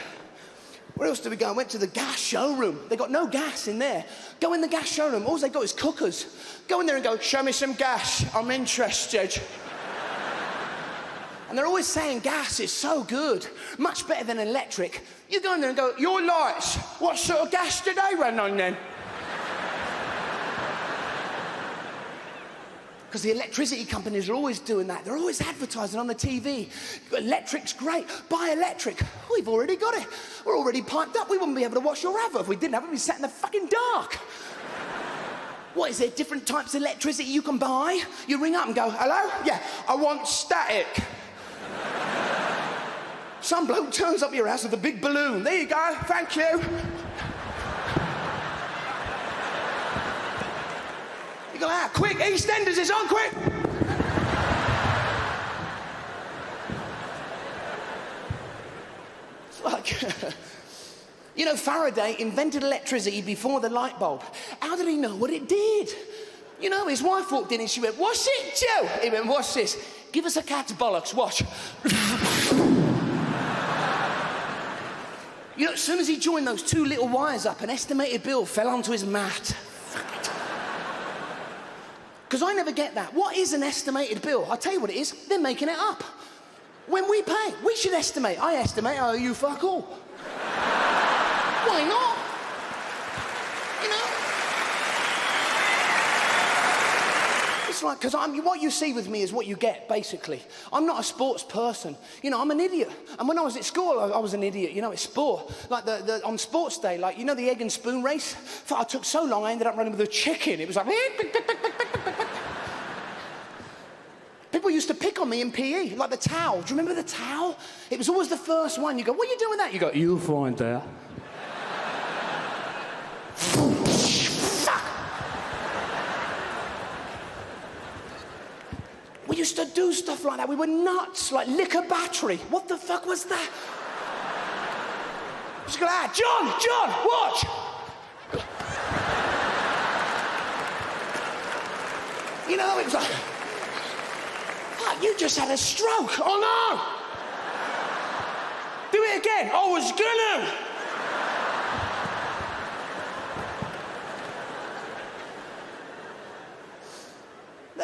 Where else did we go? I went to the gas showroom. They got no gas in there. Go in the gas showroom. All they got is cookers. Go in there and go, show me some gas. I'm interested. And they're always saying gas is so good, much better than electric. You go in there and go, your lights, what sort of gas do they run on then? Because the electricity companies are always doing that. They're always advertising on the TV. Electric's great. Buy electric. We've already got it. We're already piped up. We wouldn't be able to wash your Rava if we didn't have it. We'd be sat in the fucking dark. What is there? Different types of electricity you can buy? You ring up and go, hello? Yeah, I want static. Some bloke turns up your house with a big balloon. There you go. Thank you. You go, quick, EastEnders is on, quick! It's like, you know, Faraday invented electricity before the light bulb. How did he know what it did? You know, his wife walked in and she went, what's it, Joe? He went, what's this? Give us a cat's bollocks, watch. You know, as soon as he joined those two little wires up, an estimated bill fell onto his mat. Because I never get that. What is an estimated bill? I'll tell you what it is. They're making it up. When we pay, we should estimate. I estimate, oh, you fuck all. Why not? You know? It's like, because what you see with me is what you get, basically. I'm not a sports person. You know, I'm an idiot. And when I was at school, I was an idiot. You know, it's sport. Like on sports day, like, you know the egg and spoon race? I took so long, I ended up running with a chicken. It was like... People used to pick on me in PE, like the towel. Do you remember the towel? It was always the first one. You go, what are you doing with that? You go, you'll find out. We used to do stuff like that. We were nuts, like lick a battery. What the fuck was that? Just go, John, watch. You know, it was like, you just had a stroke. Oh no! Do it again. I was gonna.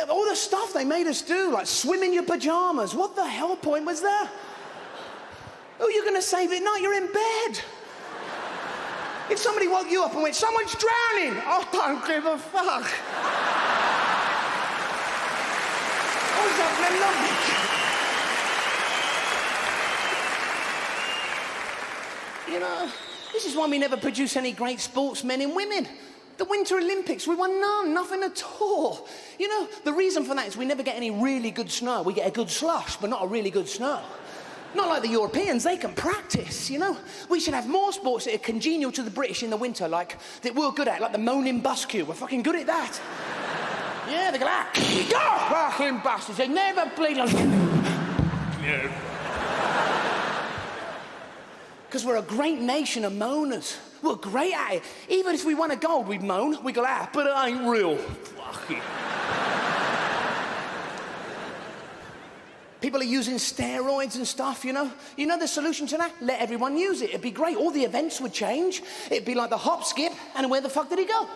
All the stuff they made us do, like swim in your pajamas. What the hell point was that? Who are you going to save at night? You're in bed. If somebody woke you up and went, someone's drowning, I don't give a fuck. What's up, man? You know, this is why we never produce any great sportsmen and women. The Winter Olympics, we won nothing at all. You know, the reason for that is we never get any really good snow. We get a good slush, but not a really good snow. Not like the Europeans, they can practice, you know. We should have more sports that are congenial to the British in the winter, like, that we're good at, like the moaning buscue. We're fucking good at that. Yeah, they go, go, fucking bastards. They never played like... Because we're a great nation of moaners. We're great at it. Even if we won a gold, we'd moan. We go, but it ain't real. Fuck it. People are using steroids and stuff, you know. You know the solution to that? Let everyone use it. It'd be great. All the events would change. It'd be like the hop, skip, and where the fuck did he go?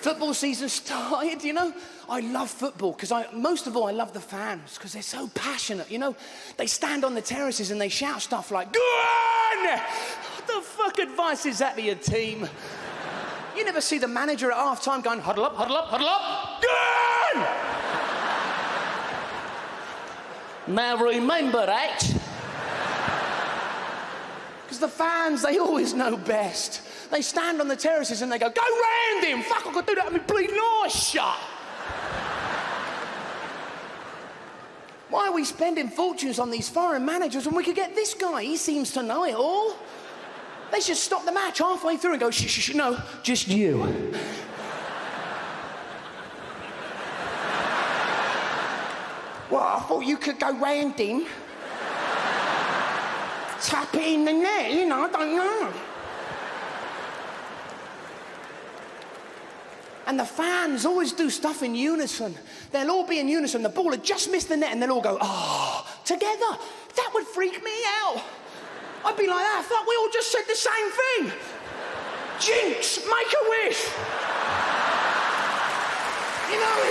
Football season started, you know. I love football because most of all, I love the fans because they're so passionate, you know. They stand on the terraces and they shout stuff like, "Go on!" What the fuck advice is that to your team? You never see the manager at half-time going, "Huddle up, huddle up, huddle up, go on!" Now remember that. Because the fans, they always know best. They stand on the terraces and they go, "Go round him! Fuck, I could do that with my bleeding eyes shut!" Why are we spending fortunes on these foreign managers when we could get this guy? He seems to know it all. They should stop the match halfway through and go, "Shh, shh, shh, no, just you." Well, I thought you could go round him. Tap it in the net, you know, I don't know. And the fans always do stuff in unison. They'll all be in unison. The ball will just missed the net and they'll all go, "Oh," together. That would freak me out. I'd be like that. Fuck, we all just said the same thing. Jinx, make a wish. You know?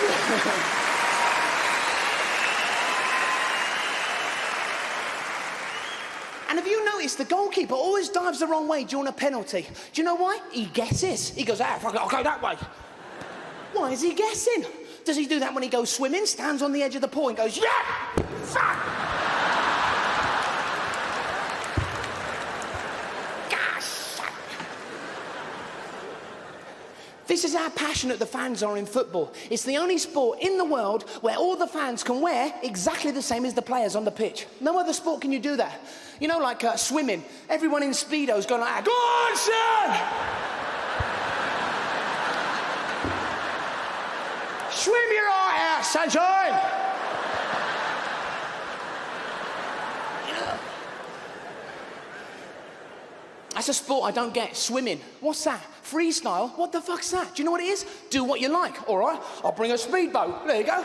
And have you noticed the goalkeeper always dives the wrong way during a penalty? Do you know why? He guesses. He goes, "Ah, fuck it, I'll go that way." Why is he guessing? Does he do that when he goes swimming, stands on the edge of the pool and goes, "Yeah, fuck!" Gosh. This is how passionate the fans are in football. It's the only sport in the world where all the fans can wear exactly the same as the players on the pitch. No other sport can you do that. You know, like swimming. Everyone in Speedo's going like, "Go on, son! Swim your eye out, sunshine!" That's a sport I don't get. Swimming. What's that? Freestyle? What the fuck's that? Do you know what it is? Do what you like. All right, I'll bring a speedboat. There you go.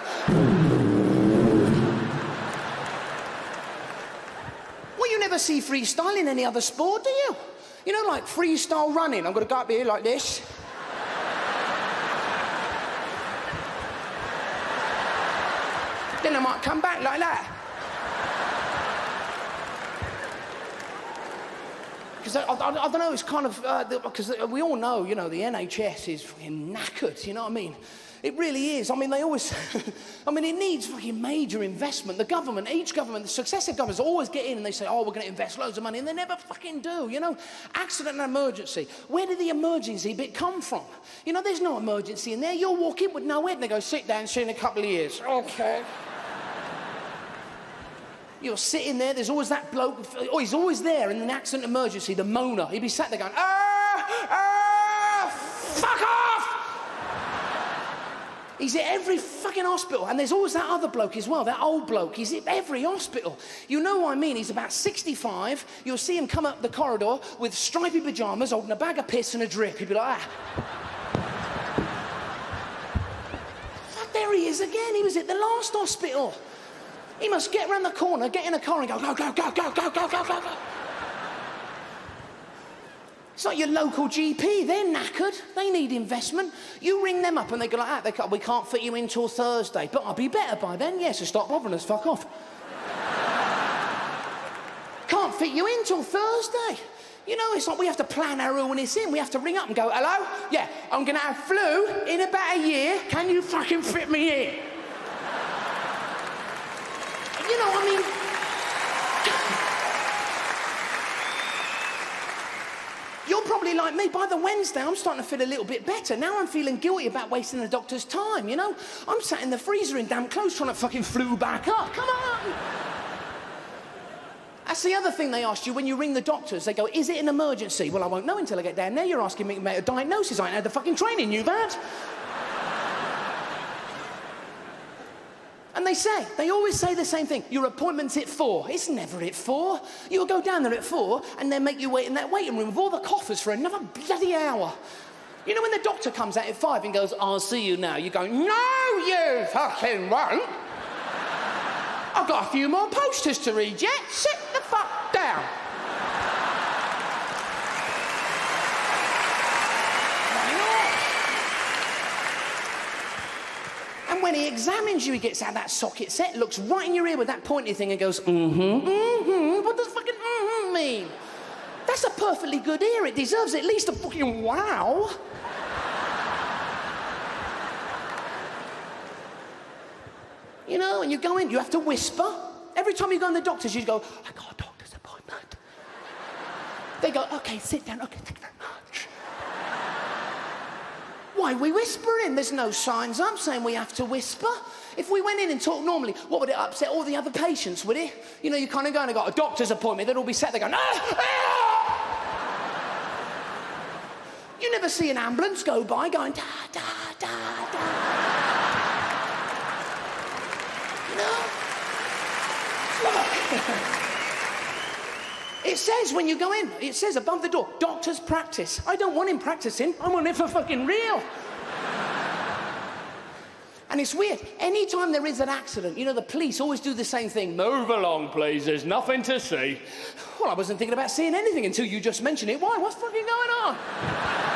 Well, you never see freestyle in any other sport, do you? You know, like freestyle running. I'm going to go up here like this. Then I might come back like that. Because I don't know, it's kind of, because we all know, you know, the NHS is fucking knackered, you know what I mean? It really is. I mean, they always, I mean, it needs fucking major investment. The government, each government, the successive governments always get in and they say, "Oh, we're going to invest loads of money," and they never fucking do, you know? Accident and emergency. Where did the emergency bit come from? You know, there's no emergency in there. You'll walk in with no head and they go, "Sit down, see you in a couple of years." Okay. You're sitting there, there's always that bloke, oh, he's always there in an accident emergency, the moaner. He'd be sat there going, fuck off! He's at every fucking hospital, and there's always that other bloke as well, that old bloke. He's at every hospital. You know what I mean? He's about 65. You'll see him come up the corridor with stripy pyjamas, holding a bag of piss and a drip. He'd be like, Fuck, there he is again. He was at the last hospital. He must get around the corner, get in a car and go, "Go, go, go, go, go, go, go, go, go." It's like your local GP. They're knackered. They need investment. You ring them up and they go like that. "We can't fit you in till Thursday." "But I'll be better by then." "Yes, so stop bothering us. Fuck off." "Can't fit you in till Thursday." You know, it's like we have to plan our illness in. We have to ring up and go, "Hello? Yeah, I'm going to have flu in about a year. Can you fucking fit me in?" You know, I mean... You're probably like me. By the Wednesday, I'm starting to feel a little bit better. Now I'm feeling guilty about wasting the doctor's time, you know? I'm sat in the freezer in damn clothes trying to fucking flu back up. Come on! That's the other thing they ask you when you ring the doctors. They go, "Is it an emergency?" "Well, I won't know until I get down there. You're asking me to make a diagnosis. I ain't had the fucking training you've had." And they always say the same thing. "Your appointment's at 4. It's never at 4. You'll go down there at 4 and then make you wait in that waiting room with all the coffers for another bloody hour. You know when the doctor comes out at 5 and goes, "I'll see you now," you go, "No, you fucking won't. I've got a few more posters to read yet. Sit the fuck down." when he examines you, he gets out that socket set, looks right in your ear with that pointy thing and goes, what does fucking mean? That's a perfectly good ear. It deserves at least a fucking wow. You know, and you go in, you have to whisper. Every time you go in the doctor's, you go, I got a doctor's appointment. They go, okay, sit down. Okay, thank you very much. Why are we whispering? There's no signs up saying we have to whisper. If we went in and talked normally, what would it upset all the other patients, would it? You know, you kind of go and I got a doctor's appointment, they'd all be sat there going, You never see an ambulance go by going, da, da, da, da. You know? Look. It says when you go in, it says above the door, doctor's practice. I don't want him practicing. I want it for fucking real. And it's weird. Anytime there is an accident, you know, the police always do the same thing. Move along, please. There's nothing to see. Well, I wasn't thinking about seeing anything until you just mentioned it. Why? What's fucking going on?